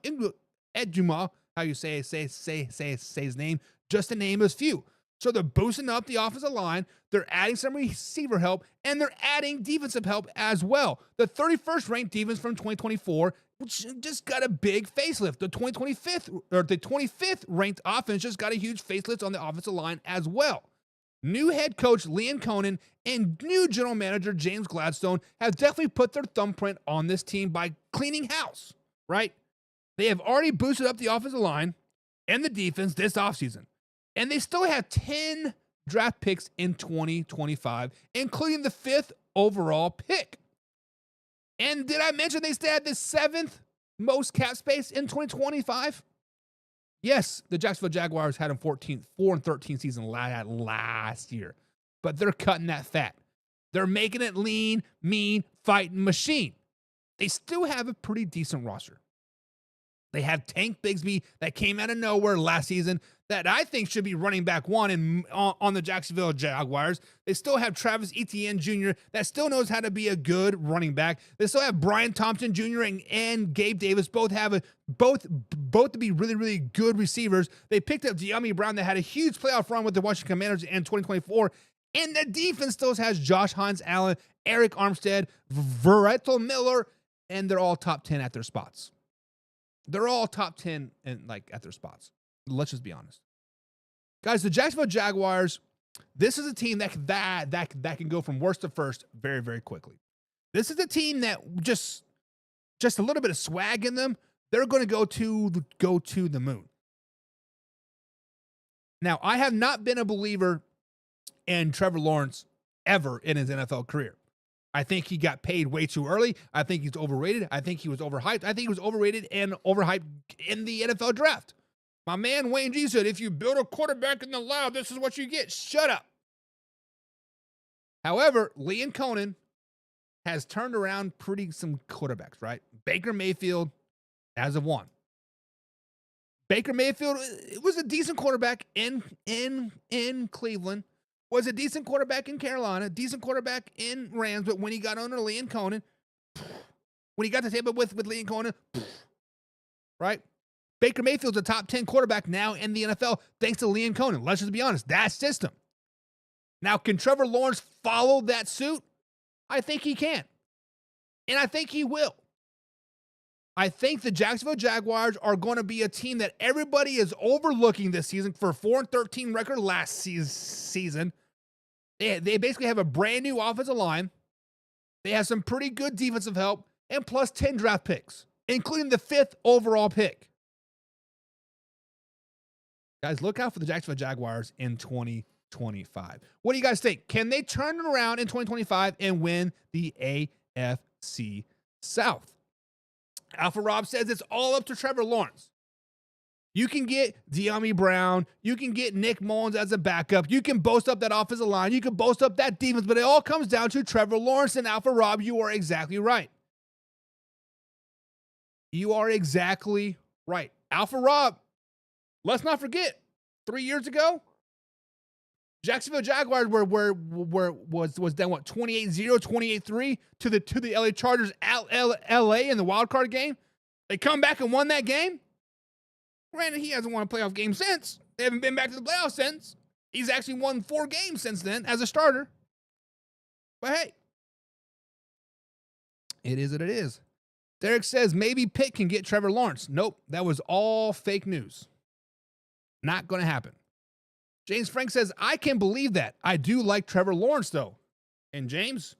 C: Ejuma, how you say his name, just to name a few. So they're boosting up the offensive line, they're adding some receiver help, and they're adding defensive help as well. The 31st ranked defense from 2024 just got a big facelift. The 25th ranked offense just got a huge facelift on the offensive line as well. New head coach Liam Cohen and new general manager James Gladstone have definitely put their thumbprint on this team by cleaning house, right? They have already boosted up the offensive line and the defense this offseason. And they still have 10 draft picks in 2025, including the 5th overall pick. And did I mention they still had the 7th most cap space in 2025? Yes, the Jacksonville Jaguars had a 4-13 season last year, but they're cutting that fat. They're making it lean, mean, fighting machine. They still have a pretty decent roster. They have Tank Bigsby that came out of nowhere last season that I think should be running back 1 on the Jacksonville Jaguars. They still have Travis Etienne Jr. that still knows how to be a good running back. They still have Brian Thompson Jr. and Gabe Davis both to be really, really good receivers. They picked up De'Ami Brown that had a huge playoff run with the Washington Commanders in 2024. And the defense still has Josh Hines Allen, Eric Armstead, Verrell Miller, and they're all top 10 at their spots. They're all top 10 at their spots. Let's just be honest. Guys, the Jacksonville Jaguars, this is a team that can go from worst to first very, very quickly. This is a team that just a little bit of swag in them, they're going to go to the moon. Now, I have not been a believer in Trevor Lawrence ever in his NFL career. I think he got paid way too early. I think he's overrated. I think he was overhyped. I think he was overrated and overhyped in the NFL draft. My man Wayne G said, if you build a quarterback in the lab, this is what you get. Shut up. However, Liam Cohen has turned around some quarterbacks, right? Baker Mayfield as of one. Baker Mayfield was a decent quarterback in Cleveland, was a decent quarterback in Carolina, decent quarterback in Rams, but when he got under Liam Cohen, when he got to Tampa with Liam Cohen, right? Baker Mayfield's a top 10 quarterback now in the NFL thanks to Liam Cohen. Let's just be honest, that system. Now, can Trevor Lawrence follow that suit? I think he can. And I think he will. I think the Jacksonville Jaguars are going to be a team that everybody is overlooking this season for a 4-13 record last season. They basically have a brand new offensive line. They have some pretty good defensive help and plus 10 draft picks, including the 5th overall pick. Guys, look out for the Jacksonville Jaguars in 2025. What do you guys think? Can they turn it around in 2025 and win the AFC South? Alpha Rob says it's all up to Trevor Lawrence. You can get De'Ami Brown. You can get Nick Mullins as a backup. You can boast up that offensive line. You can boast up that defense, but it all comes down to Trevor Lawrence. And Alpha Rob, you are exactly right. You are exactly right. Alpha Rob, let's not forget, 3 years ago, Jacksonville Jaguars was then what, 28-0, 28-3 to the LA Chargers at LA in the wild card game. They come back and won that game. Granted, he hasn't won a playoff game since. They haven't been back to the playoffs since. He's actually won 4 games since then as a starter. But hey, it is what it is. Derek says maybe Pitt can get Trevor Lawrence. Nope, that was all fake news. Not going to happen. James Frank says, I can believe that. I do like Trevor Lawrence, though. And James,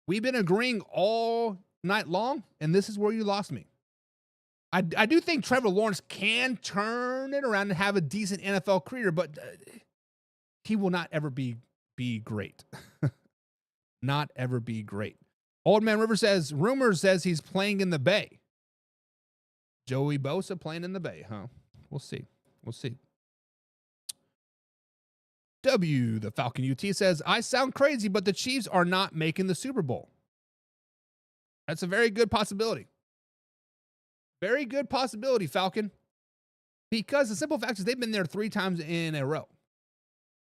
C: we've been agreeing all night long, and this is where you lost me. I do think Trevor Lawrence can turn it around and have a decent NFL career, but he will not ever be great. Not ever be great. Old Man River says, rumors says he's playing in the Bay. Joey Bosa playing in the Bay, huh? We'll see. We'll see. The Falcon UT says, I sound crazy, but the Chiefs are not making the Super Bowl. That's a very good possibility. Very good possibility, Falcon. Because the simple fact is they've been there 3 times in a row.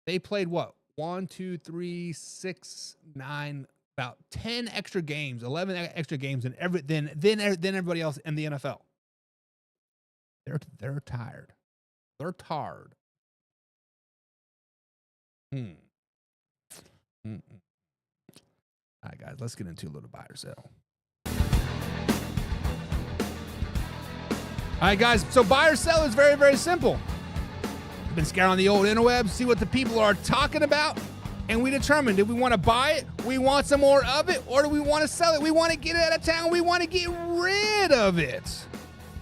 C: They played what? 1, 2, 3, 6, 9, about 10 extra games, 11 extra games than everybody else in the NFL. They're tired. They're tired. All right, guys, let's get into a little buy or sell. All right, guys, so buy or sell is very, very simple. We've been scouring the old interwebs, see what the people are talking about, and we determined if we want to buy it, we want some more of it, or do we want to sell it? We want to get it out of town. We want to get rid of it.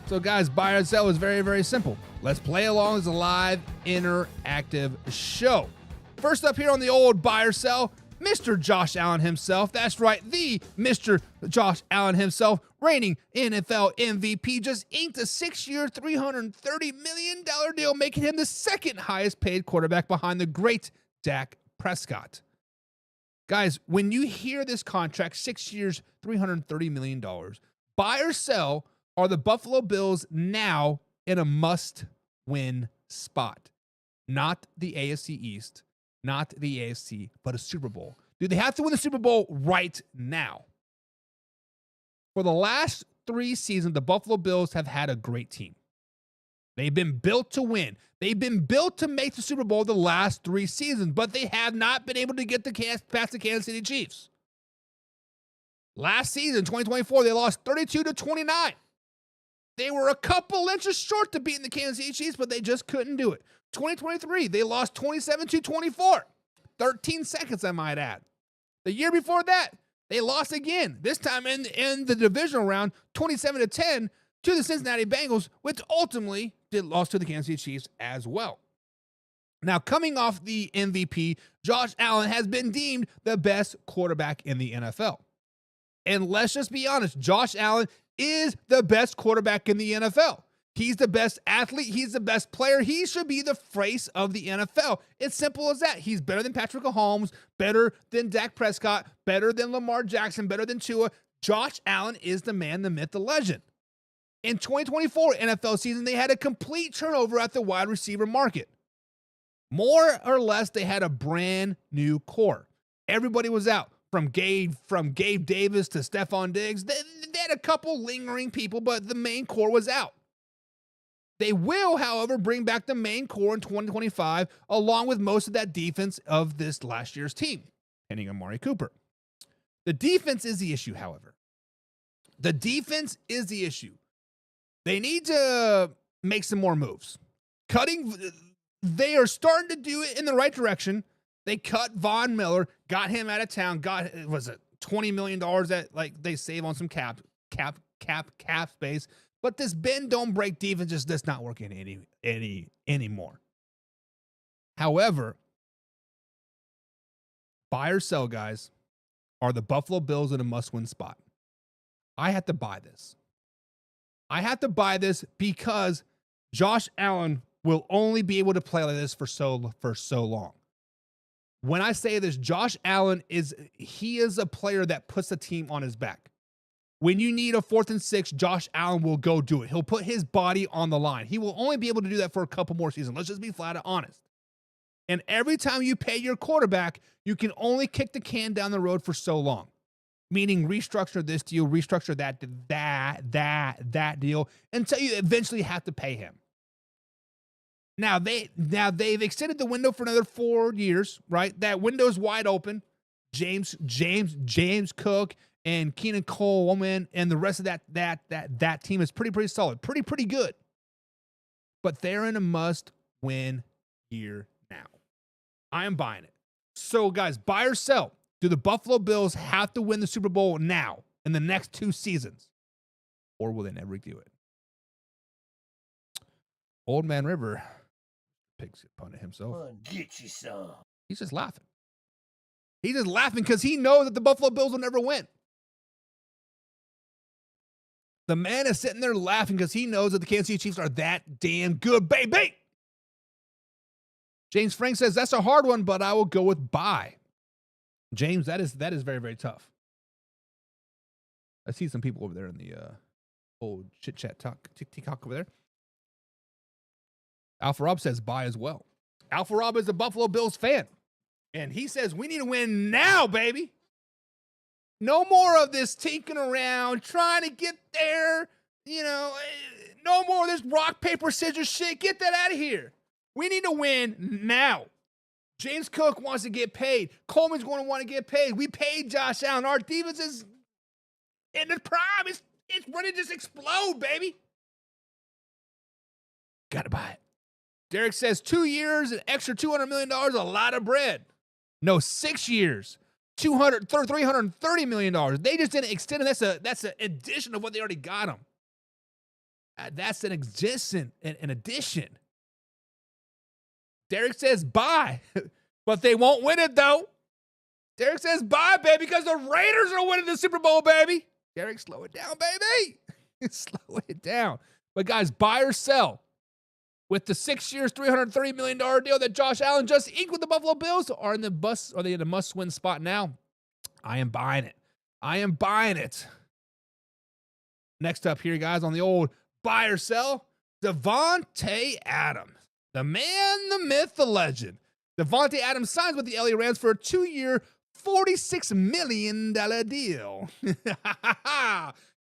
C: So, guys, buy or sell is very, very simple. Let's play along as a live, interactive show. First up here on the old buy or sell, Mr. Josh Allen himself. That's right, the Mr. Josh Allen himself, reigning NFL MVP, just inked a 6-year, $330 million deal, making him the second highest paid quarterback behind the great Dak Prescott. Guys, when you hear this contract, 6 years, $330 million, buy or sell, are the Buffalo Bills now in a must-win spot? Not the AFC East. Not the AFC, but a Super Bowl. Do they have to win the Super Bowl right now? For the last 3 seasons, the Buffalo Bills have had a great team. They've been built to win. They've been built to make the Super Bowl the last 3 seasons, but they have not been able to get past the Kansas City Chiefs. Last season, 2024, they lost 32-29. They were a couple inches short to beating the Kansas City Chiefs, but they just couldn't do it. 2023, they lost 27-24. 13 seconds, I might add. The year before that, they lost again. This time in the divisional round, 27-10 to the Cincinnati Bengals, which ultimately did lost to the Kansas City Chiefs as well. Now, coming off the MVP, Josh Allen has been deemed the best quarterback in the NFL. And let's just be honest, Josh Allen is the best quarterback in the NFL. He's the best athlete. He's the best player. He should be the face of the NFL. It's simple as that. He's better than Patrick Mahomes, better than Dak Prescott, better than Lamar Jackson, better than Tua. Josh Allen is the man, the myth, the legend. In 2024 NFL season, they had a complete turnover at the wide receiver market. More or less, they had a brand new core. Everybody was out. From Gabe Davis to Stephon Diggs. They had a couple lingering people, but the main core was out. They will, however, bring back the main core in 2025, along with most of that defense of this last year's team, pending Amari Cooper. The defense is the issue, however. The defense is the issue. They need to make some more moves. They are starting to do it in the right direction. They cut Von Miller, got him out of town, was it $20 million that they save on some cap space. But this bend don't break defense just that's not working anymore. However, buy or sell guys are the Buffalo Bills in a must-win spot. I have to buy this. I have to buy this because Josh Allen will only be able to play like this for so long. When I say this, Josh Allen is a player that puts the team on his back. When you need a 4th and 6, Josh Allen will go do it. He'll put his body on the line. He will only be able to do that for a couple more seasons. Let's just be flat out honest. And every time you pay your quarterback, you can only kick the can down the road for so long. Meaning restructure this deal, restructure that deal until you eventually have to pay him. Now they've extended the window for another 4 years, right? That window's wide open. James Cook and Keenan Coleman and the rest of that team is pretty solid, pretty good. But they're in a must-win year now. I am buying it. So guys, buy or sell. Do the Buffalo Bills have to win the Super Bowl now in the next 2 seasons? Or will they never do it? Old Man River picks a pun at himself.
A: Get you some.
C: He's just laughing. He's just laughing because he knows that the Buffalo Bills will never win. The man is sitting there laughing because he knows that the Kansas City Chiefs are that damn good, baby. James Frank says, that's a hard one, but I will go with buy. James, that is very, very tough. I see some people over there in the old chit-chat talk, TikTok over there. Alpha Rob says buy as well. Alpha Rob is a Buffalo Bills fan. And he says, we need to win now, baby. No more of this tinkering around, trying to get there. No more of this rock, paper, scissors shit. Get that out of here. We need to win now. James Cook wants to get paid. Coleman's going to want to get paid. We paid Josh Allen. Our defense is in the prime. It's ready to just explode, baby. Got to buy it. Derek says 2 years, an extra $200 million, a lot of bread. No, 6 years, $330 million. They just didn't extend it. That's an addition of what they already got them. That's an addition. Derek says buy, but they won't win it though. Derek says buy, baby, because the Raiders are winning the Super Bowl, baby. Derek, slow it down, baby. Slow it down. But guys, buy or sell. With the 6 years, $330 million deal that Josh Allen just inked with the Buffalo Bills, are they in a must-win spot now? I am buying it. I am buying it. Next up here, guys, on the old buy or sell, Devante Adams. The man, the myth, the legend. Devante Adams signs with the LA Rams for a 2-year, $46 million deal.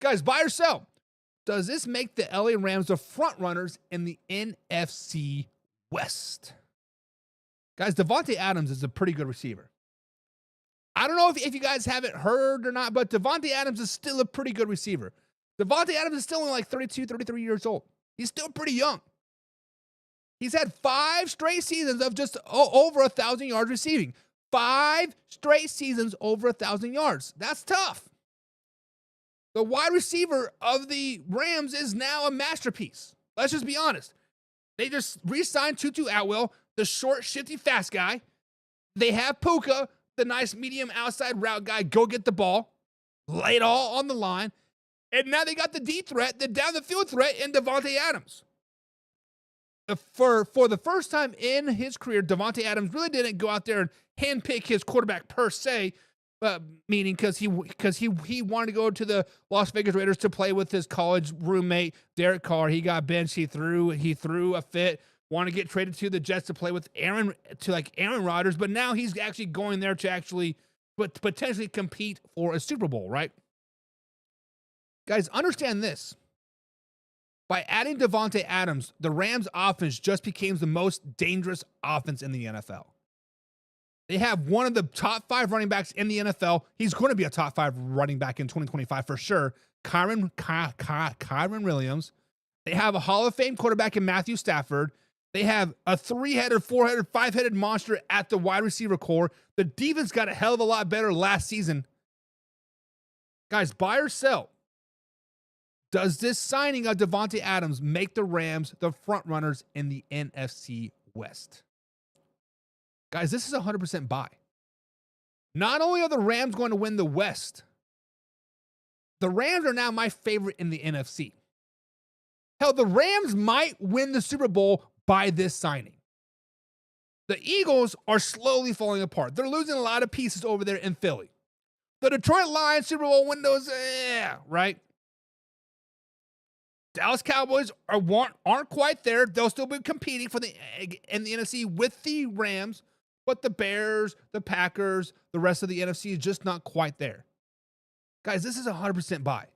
C: Guys, buy or sell. Does this make the LA Rams the front runners in the NFC West? Guys, Devante Adams is a pretty good receiver. I don't know if you guys haven't heard or not, but Devante Adams is still a pretty good receiver. Devante Adams is still only like 32, 33 years old. He's still pretty young. He's had 5 straight seasons of just over 1,000 yards receiving. 5 straight seasons over 1,000 yards. That's tough. The wide receiver of the Rams is now a masterpiece. Let's just be honest. They just re-signed Tutu Atwell, the short, shifty, fast guy. They have Puka, the nice medium outside route guy, go get the ball. lay it all on the line, and now they got the deep threat, the down the field threat in Devante Adams. For the first time in his career, Devante Adams really didn't go out there and handpick his quarterback per se, meaning because he wanted to go to the Las Vegas Raiders to play with his college roommate Derek Carr. He got benched. He threw a fit. Wanted to get traded to the Jets to play with Aaron Rodgers, but now he's actually going there to potentially compete for a Super Bowl, right? Guys, understand this. By adding Devante Adams, the Rams offense just became the most dangerous offense in the NFL. They have one of the top 5 running backs in the NFL. He's going to be a top 5 running back in 2025 for sure. Kyron Williams. They have a Hall of Fame quarterback in Matthew Stafford. They have a 3-headed, 4-headed, 5-headed monster at the wide receiver core. The defense got a hell of a lot better last season. Guys, buy or sell? Does this signing of Devante Adams make the Rams the front runners in the NFC West? Guys, this is 100% buy. Not only are the Rams going to win the West, the Rams are now my favorite in the NFC. Hell, the Rams might win the Super Bowl by this signing. The Eagles are slowly falling apart. They're losing a lot of pieces over there in Philly. The Detroit Lions Super Bowl windows, right? Dallas Cowboys aren't quite there. They'll still be competing in the NFC with the Rams, but the Bears, the Packers, the rest of the NFC is just not quite there. Guys, this is 100% buy.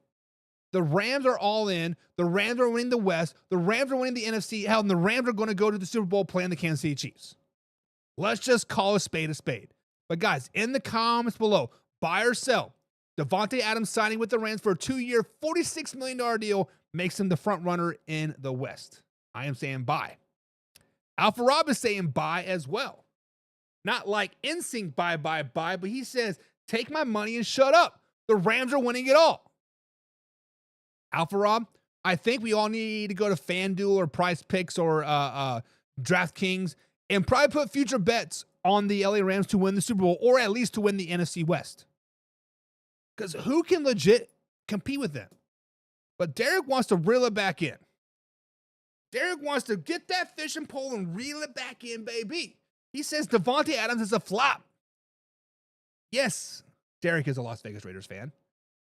C: The Rams are all in. The Rams are winning the West. The Rams are winning the NFC. Hell, and the Rams are going to go to the Super Bowl playing the Kansas City Chiefs. Let's just call a spade a spade. But guys, in the comments below, buy or sell. Devante Adams signing with the Rams for a 2-year, $46 million deal makes him the front runner in the West. I am saying buy. Alpha Rob is saying buy as well. Not like NSYNC buy, but he says, take my money and shut up. The Rams are winning it all. Alpha Rob, I think we all need to go to FanDuel or Prize Picks or DraftKings and probably put future bets on the LA Rams to win the Super Bowl or at least to win the NFC West. Because who can legit compete with them? But Derek wants to reel it back in. Derek wants to get that fishing pole and reel it back in, baby. He says Devante Adams is a flop. Yes, Derek is a Las Vegas Raiders fan.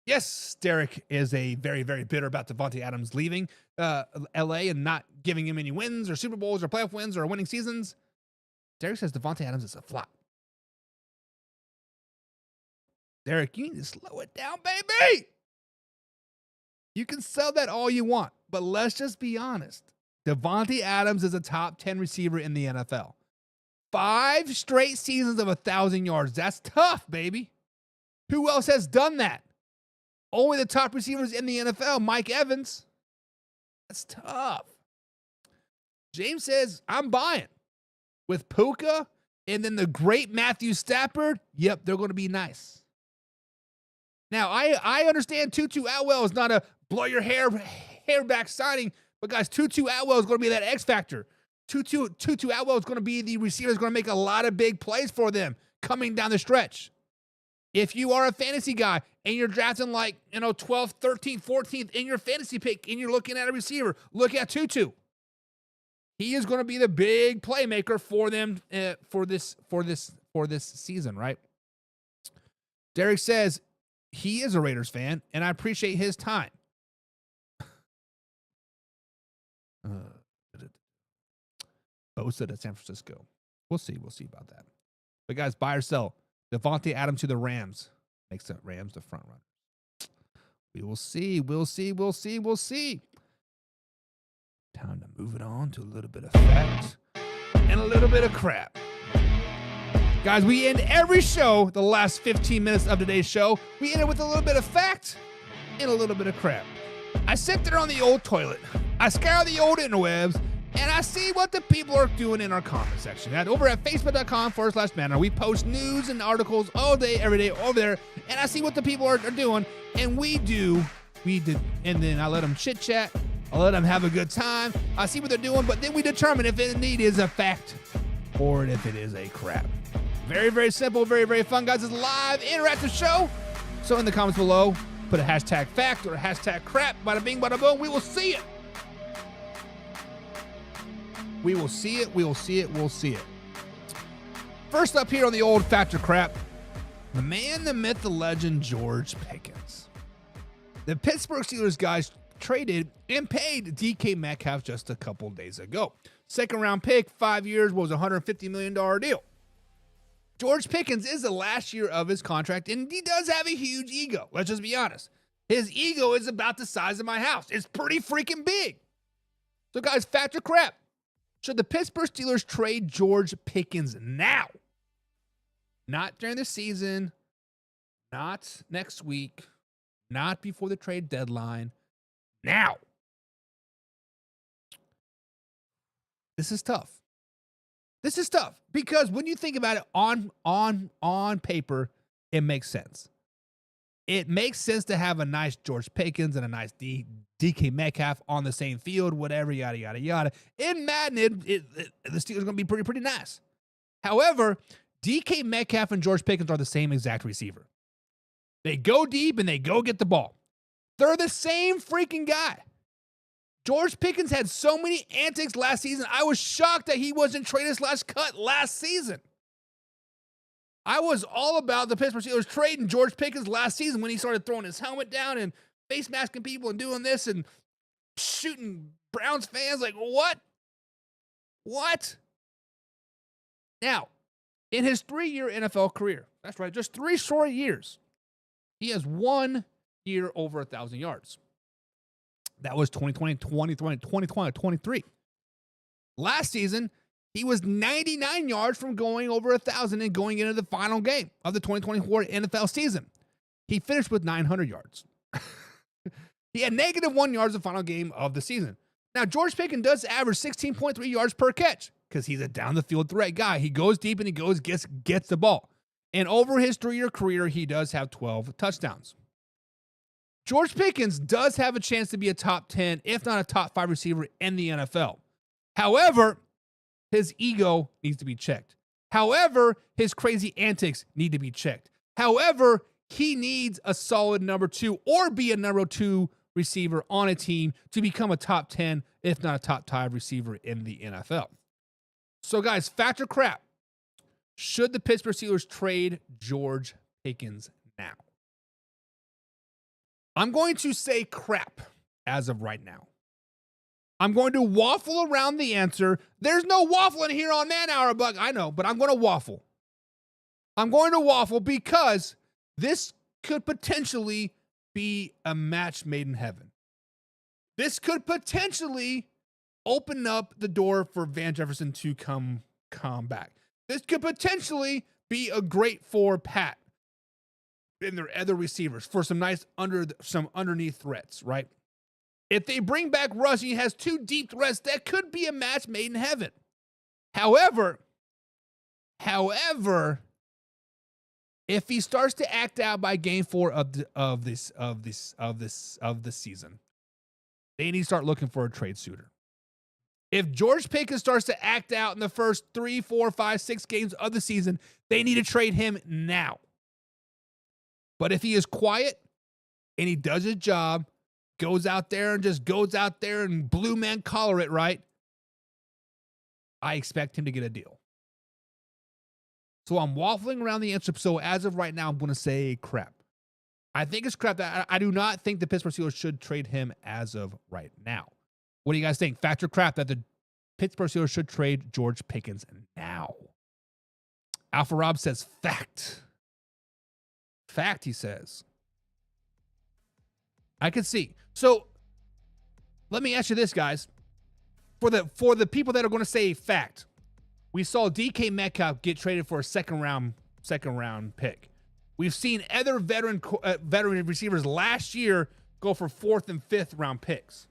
C: Yes, Derek is a very, very bitter about Devante Adams leaving LA and not giving him any wins or Super Bowls or playoff wins or winning seasons. Derek says Devante Adams is a flop. Derek, you need to slow it down, baby. You can sell that all you want, but let's just be honest. Devante Adams is a top 10 receiver in the NFL. 5 straight seasons of 1,000 yards. That's tough, baby. Who else has done that? Only the top receivers in the NFL, Mike Evans. That's tough. James says, I'm buying. With Puka and then the great Matthew Stafford, yep, they're going to be nice. Now, I understand Tutu Atwell is not a blow your hair back signing, but guys, Tutu Atwell is going to be that X factor. Tutu Atwell is going to be the receiver that's going to make a lot of big plays for them coming down the stretch. If you are a fantasy guy and you're drafting 12th, 13th, 14th in your fantasy pick and you're looking at a receiver, look at Tutu. He is going to be the big playmaker for them for this season, right? Derek says he is a Raiders fan, and I appreciate his time. Bosa to San Francisco. We'll see about that. But guys, buy or sell. Devante Adams to the Rams makes the Rams the front runner. We will see. Time to move it on to a little bit of fact and a little bit of crap. Guys, we end every show, the last 15 minutes of today's show, we end it with a little bit of fact and a little bit of crap. I sit there on the old toilet. I scour the old interwebs, and I see what the people are doing in our comment section. Over at facebook.com/manor, we post news and articles all day, every day over there, and I see what the people are doing, and we did, and then I let them chit chat. I let them have a good time. I see what they're doing, but then we determine if it indeed is a fact or if it is a crap. Very, very simple, very, very fun, guys. It's a live interactive show. So in the comments below, put a hashtag fact or a hashtag crap. Bada bing, bada boom. We will see it. We will see it. We will see it. We'll see it. First up here on the old fact or crap, the man, the myth, the legend, Geroge Pickens. The Pittsburgh Steelers guys traded and paid DK Metcalf just a couple days ago. Second round pick, 5 years, was a $150 million deal. Geroge Pickens is the last year of his contract, and he does have a huge ego. Let's just be honest. His ego is about the size of my house. It's pretty freaking big. So, guys, fact or crap? Should the Pittsburgh Steelers trade Geroge Pickens now? Not during the season, not next week, not before the trade deadline. Now. This is tough. This is tough because when you think about it on paper, it makes sense. It makes sense to have a nice Geroge Pickens and a nice DK Metcalf on the same field, whatever, yada, yada, yada. In Madden, the Steelers are going to be pretty nice. However, DK Metcalf and Geroge Pickens are the same exact receiver. They go deep and they go get the ball. They're the same freaking guy. Geroge Pickens had so many antics last season. I was shocked that he wasn't traded / cut last season. I was all about the Pittsburgh Steelers trading Geroge Pickens last season when he started throwing his helmet down and face masking people and doing this and shooting Browns fans. Like, what? What? Now, in his 3-year NFL career, that's right, just 3 short years, he has 1 year over 1,000 yards. That was 2020, 23. Last season, he was 99 yards from going over 1,000 and going into the final game of the 2024 NFL season. He finished with 900 yards. He had -1 yards in the final game of the season. Now, Geroge Pickens does average 16.3 yards per catch because he's a down-the-field threat guy. He goes deep and he gets the ball. And over his 3-year career, he does have 12 touchdowns. Geroge Pickens does have a chance to be a top 10, if not a top 5 receiver in the NFL. However, his ego needs to be checked. However, his crazy antics need to be checked. However, he needs a solid number 2 or be a number 2 receiver on a team to become a top 10, if not a top 5 receiver in the NFL. So, guys, fact or crap? Should the Pittsburgh Steelers trade Geroge Pickens now? I'm going to say crap as of right now. I'm going to waffle around the answer. There's no waffling here on Man Hour, Buck. I know, but I'm going to waffle. I'm going to waffle because this could potentially be a match made in heaven. This could potentially open up the door for Van Jefferson to come back. This could potentially be a great for Pat and their other receivers for some nice underneath threats, right? If they bring back Russ and he has 2 deep threats, that could be a match made in heaven. However, if he starts to act out by game 4 of this season, they need to start looking for a trade suitor. If Geroge Pickens starts to act out in the first 3, 4, 5, 6 games of the season, they need to trade him now. But if he is quiet and he does his job, goes out there and blue man collar it, right? I expect him to get a deal. So I'm waffling around the answer. So as of right now, I'm going to say crap. I think it's crap. I do not think the Pittsburgh Steelers should trade him as of right now. What do you guys think? Fact or crap that the Pittsburgh Steelers should trade Geroge Pickens now? Alpha Rob says fact. Fact, he says. I can see. So let me ask you this, guys. For the people that are going to say fact, we saw DK Metcalf get traded for a second round pick. We've seen other veteran receivers last year go for 4th and 5th round picks.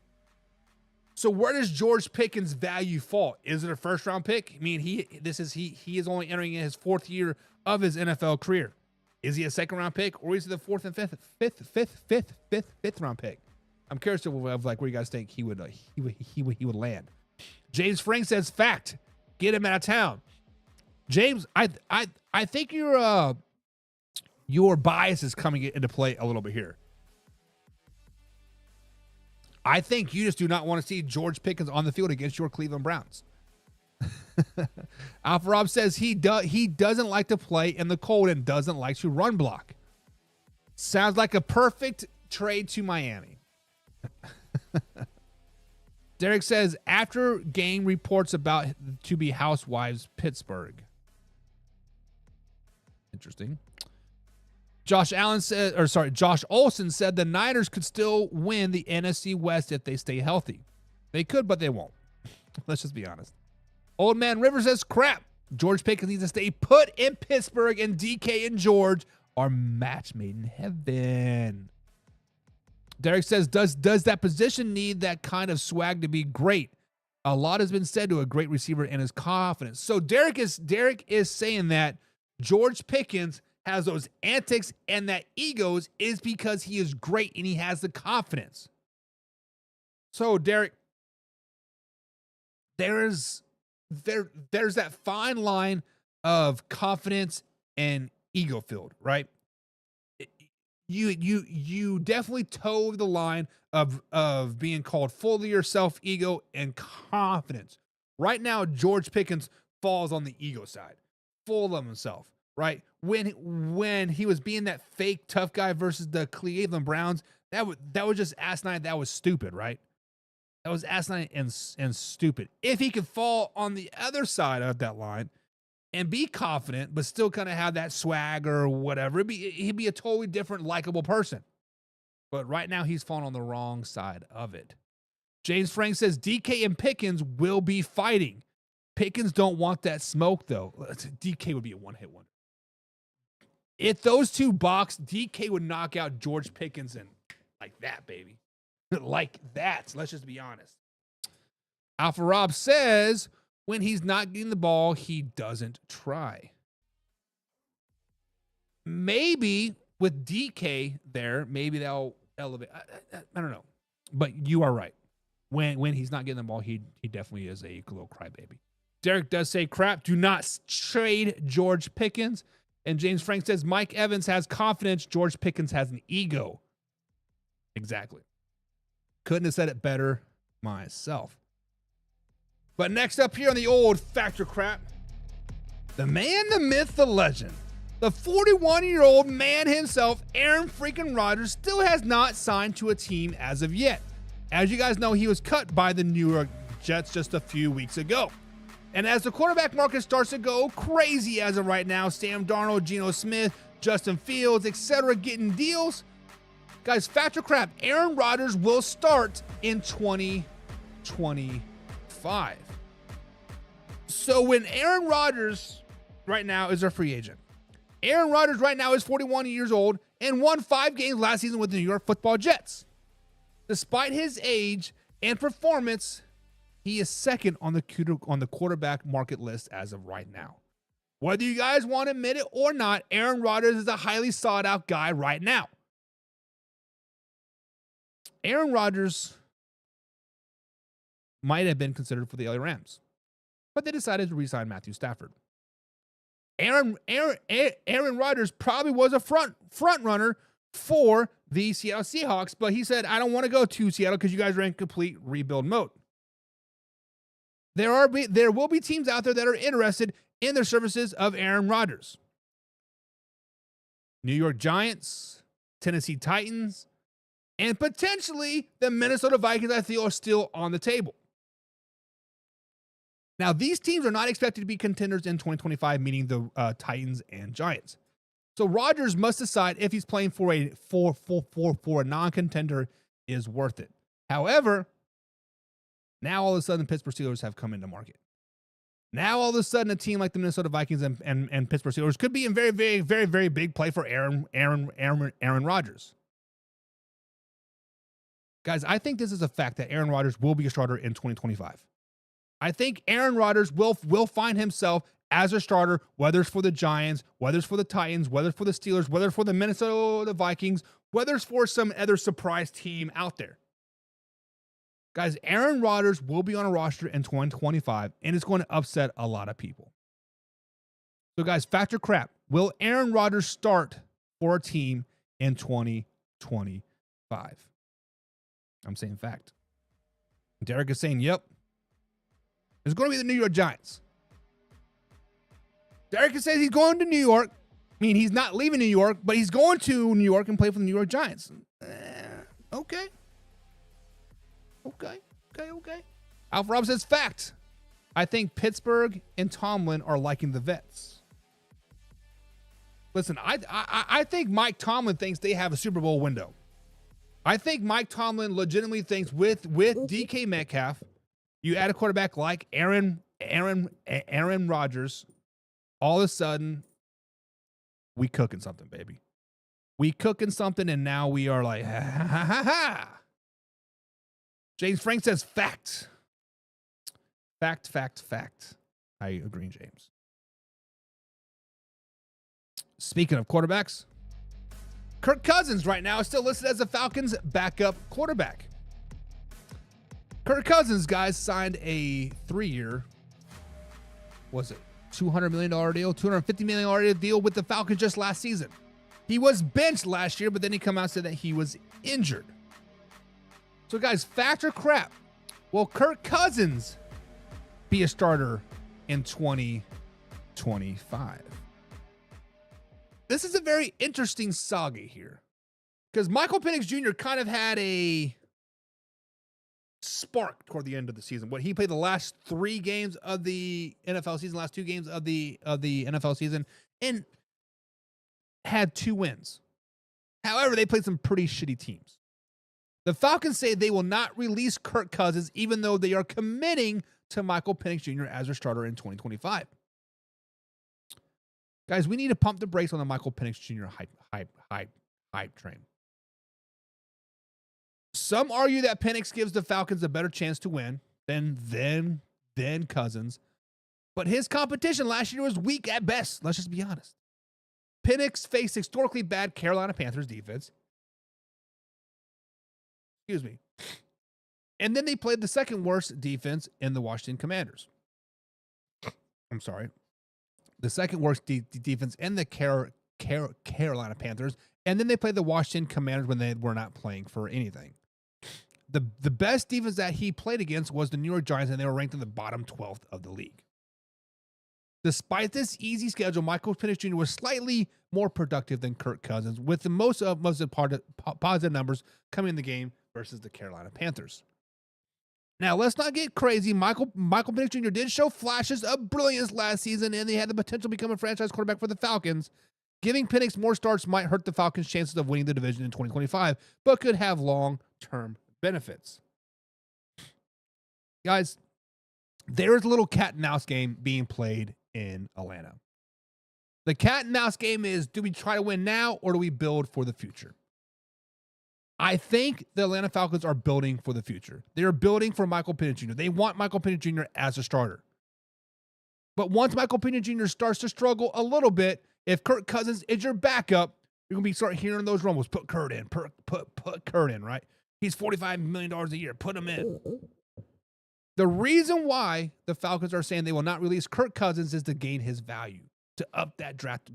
C: So where does Geroge Pickens' value fall? Is it a 1st round pick? I mean, he is only entering in his 4th year of his NFL career. Is he a 2nd round pick, or is he the 4th and 5th round pick? I'm curious of like where you guys think he would land. James Frank says fact. Get him out of town. James, I think you're your bias is coming into play a little bit here. I think you just do not want to see George Pickens on the field against your Cleveland Browns. Alpha Rob says he doesn't like to play in the cold and doesn't like to run block. Sounds like a perfect trade to Miami. Derek says after game reports about to be housewives Pittsburgh. Interesting. Josh Olsen said the Niners could still win the NFC West if they stay healthy. They could, but they won't. Let's just be honest. Old Man River says crap. George Pickens needs to stay put in Pittsburgh, and DK and George are match made in heaven. Derek says, does that position need that kind of swag to be great? A lot has been said to a great receiver and his confidence. So Derek is saying that George Pickens has those antics and that egos is because he is great and he has the confidence. So Derek, there's that fine line of confidence and ego filled, right? You definitely toe the line of being called full of yourself, ego, and confidence. Right now, George Pickens falls on the ego side, full of himself, right? When he was being that fake tough guy versus the Cleveland Browns, that was just asinine. That was stupid, right? That was asinine and stupid. If he could fall on the other side of that line and be confident, but still kind of have that swag or whatever, he'd be a totally different, likable person. But right now, he's falling on the wrong side of it. James Frank says DK and Pickens will be fighting. Pickens don't want that smoke, though. DK would be a one-hit wonder. If those two box, DK would knock out George Pickens and like that, baby. Like that. Let's just be honest. Alpha Rob says when he's not getting the ball, he doesn't try. Maybe with DK there, maybe they'll elevate. I don't know. But you are right. When he's not getting the ball, he definitely is a little crybaby. Derek does say crap. Do not trade George Pickens. And James Frank says Mike Evans has confidence. George Pickens has an ego. Exactly. Couldn't have said it better myself. But next up here on the old Factor Crap, the man, the myth, the legend, the 41-year-old man himself, Aaron freaking Rodgers, still has not signed to a team as of yet. As you guys know, he was cut by the New York Jets just a few weeks ago. And as the quarterback market starts to go crazy as of right now, Sam Darnold, Geno Smith, Justin Fields, etc. getting deals, guys, Factor Crap, Aaron Rodgers will start in 2025. So when Aaron Rodgers right now is a free agent, Aaron Rodgers right now is 41 years old and won 5 games last season with the New York Football Jets. Despite his age and performance, he is second on the quarterback market list as of right now. Whether you guys want to admit it or not, Aaron Rodgers is a highly sought-out guy right now. Aaron Rodgers might have been considered for the LA Rams, but they decided to re-sign Matthew Stafford. Aaron Rodgers probably was a front runner for the Seattle Seahawks, but he said, I don't want to go to Seattle because you guys are in complete rebuild mode. There will be teams out there that are interested in the services of Aaron Rodgers. New York Giants, Tennessee Titans, and potentially the Minnesota Vikings, I feel, are still on the table. Now, these teams are not expected to be contenders in 2025, meaning the Titans and Giants. So Rodgers must decide if he's playing for a non-contender is worth it. However, now all of a sudden Pittsburgh Steelers have come into market. Now all of a sudden a team like the Minnesota Vikings and Pittsburgh Steelers could be in very, very, very, very big play for Aaron Rodgers. Guys, I think this is a fact that Aaron Rodgers will be a starter in 2025. I think Aaron Rodgers will find himself as a starter, whether it's for the Giants, whether it's for the Titans, whether it's for the Steelers, whether it's for the Minnesota Vikings, whether it's for some other surprise team out there. Guys, Aaron Rodgers will be on a roster in 2025, and it's going to upset a lot of people. So, guys, Factor Crap. Will Aaron Rodgers start for a team in 2025. I'm saying fact. Derek is saying, yep. It's going to be the New York Giants. Derek says he's going to New York. I mean, he's not leaving New York, but he's going to New York and play for the New York Giants. Okay. Alpha Rob says fact. I think Pittsburgh and Tomlin are liking the vets. Listen, I think Mike Tomlin thinks they have a Super Bowl window. I think Mike Tomlin legitimately thinks with DK Metcalf, you add a quarterback like Aaron Rodgers, all of a sudden, we cooking something, baby. We cooking something, and now we are like, ha, ha, ha, ha, ha. James Frank says fact. Fact. I agree, James. Speaking of quarterbacks, Kirk Cousins right now is still listed as the Falcons' backup quarterback. Kirk Cousins, guys, signed a 3-year, was it $200 million deal, $250 million deal with the Falcons just last season. He was benched last year, but then he come out and said that he was injured. So, guys, fact or crap? Will Kirk Cousins be a starter in 2025? This is a very interesting saga here, because Michael Penix Jr. kind of had a spark toward the end of the season. He played the last 3 games of the NFL season, last 2 games of the NFL season, and had 2 wins. However, they played some pretty shitty teams. The Falcons say they will not release Kirk Cousins, even though they are committing to Michael Penix Jr. as their starter in 2025. Guys, we need to pump the brakes on the Michael Penix Jr. hype train. Some argue that Penix gives the Falcons a better chance to win than Cousins, but his competition last year was weak at best. Let's just be honest. Penix faced historically bad Carolina Panthers defense. Excuse me. And then they played the second worst defense in the Washington Commanders. I'm sorry. The second worst defense in the Carolina Panthers. And then they played the Washington Commanders when they were not playing for anything. The best defense that he played against was the New York Giants, and they were ranked in the bottom 12th of the league. Despite this easy schedule, Michael Penix Jr. was slightly more productive than Kirk Cousins, with the most of positive numbers coming in the game versus the Carolina Panthers. Now, let's not get crazy. Michael Penix Jr. did show flashes of brilliance last season, and they had the potential to become a franchise quarterback for the Falcons. Giving Penix more starts might hurt the Falcons' chances of winning the division in 2025, but could have long-term benefits. Guys, there is a little cat and mouse game being played in Atlanta. The cat and mouse game is, do we try to win now or do we build for the future? I think the Atlanta Falcons are building for the future. They are building for Michael Penix Jr. They want Michael Penix Jr. as a starter. But once Michael Penix Jr. starts to struggle a little bit, if Kirk Cousins is your backup, you're going to start hearing those rumbles. Put Kurt in. Put Kurt in, right? He's $45 million a year. Put him in. The reason why the Falcons are saying they will not release Kirk Cousins is to gain his value, to up that draft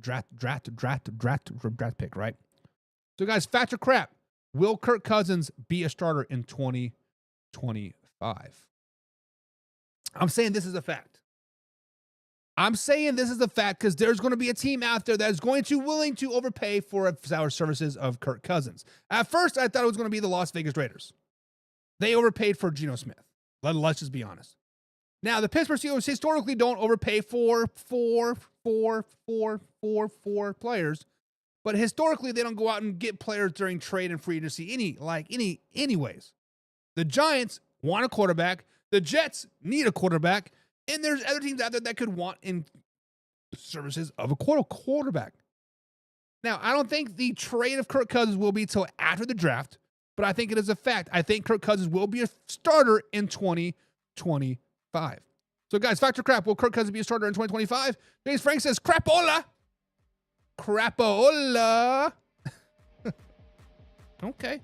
C: pick, right? So, guys, fact or crap? Will Kirk Cousins be a starter in 2025? I'm saying this is a fact. I'm saying this is a fact because there's going to be a team out there that is going to willing to overpay for our services of Kirk Cousins. At first, I thought it was going to be the Las Vegas Raiders. They overpaid for Geno Smith. Let's just be honest. Now, the Pittsburgh Steelers historically don't overpay for four players. But historically, they don't go out and get players during trade and free agency anyways. The Giants want a quarterback. The Jets need a quarterback. And there's other teams out there that could want in services of a quarterback. Now, I don't think the trade of Kirk Cousins will be till after the draft, but I think it is a fact. I think Kirk Cousins will be a starter in 2025. So, guys, fact or crap, will Kirk Cousins be a starter in 2025? James Frank says, crapola. Crapola. Okay.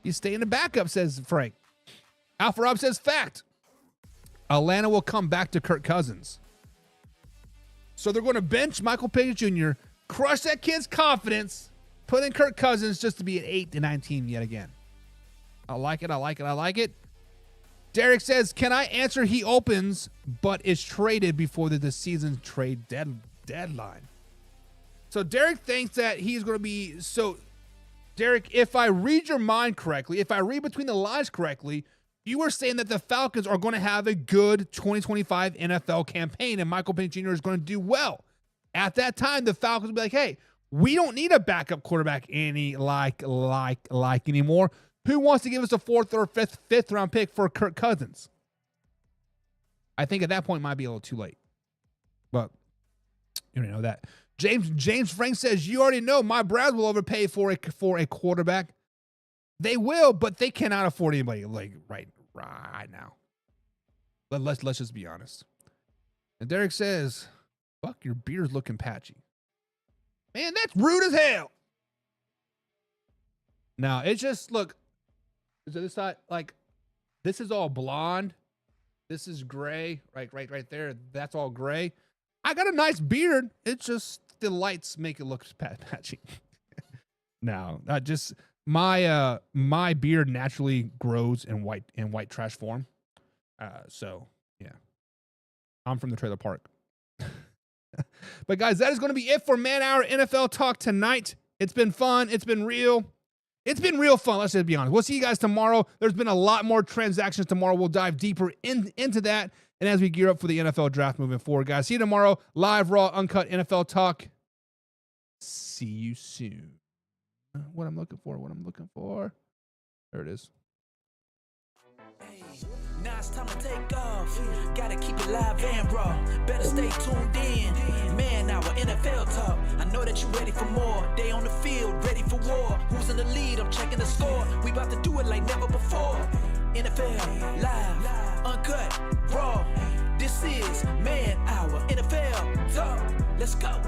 C: You stay in the backup, says Frank. Alpha Rob says fact. Atlanta will come back to Kirk Cousins. So they're going to bench Michael Penix Jr., crush that kid's confidence, Put in Kirk Cousins just to be an 8-9 team yet again. I like it. I like it. I like it. Derek says, can I answer he opens but is traded before the season trade deadline? So Derek thinks that he's going to be... So, Derek, if I read your mind correctly, if I read between the lines correctly, you were saying that the Falcons are going to have a good 2025 NFL campaign and Michael Penix Jr. is going to do well. At that time, the Falcons will be like, hey, we don't need a backup quarterback anymore. Who wants to give us a 4th or 5th round pick for Kirk Cousins? I think at that point it might be a little too late. But you don't know that. James Frank says, you already know my Browns will overpay for a quarterback. They will, but they cannot afford anybody like right now. But let's just be honest. And Derek says, fuck, your beard's looking patchy. Man, that's rude as hell. Now, it's just, look, so this side, like, this is all blonde. This is gray, right there. That's all gray. I got a nice beard. It's just the lights make it look patchy. No, just my beard naturally grows in white trash form. So yeah, I'm from the trailer park. But guys, that is going to be it for Man Hour NFL Talk tonight. It's been fun. It's been real. It's been real fun. Let's just be honest. We'll see you guys tomorrow. There's been a lot more transactions tomorrow. We'll dive deeper into that. And as we gear up for the NFL draft moving forward, guys, see you tomorrow. Live, raw, uncut NFL Talk. See you soon. What I'm looking for. There it is.
F: Now it's time to take off. Gotta keep it live and raw. Better stay tuned in. Man Hour NFL Talk. I know that you ready for more. They on the field, ready for war. Who's in the lead? I'm checking the score. We about to do it like never before. NFL live, uncut, raw. This is Man Hour NFL Talk. Let's go.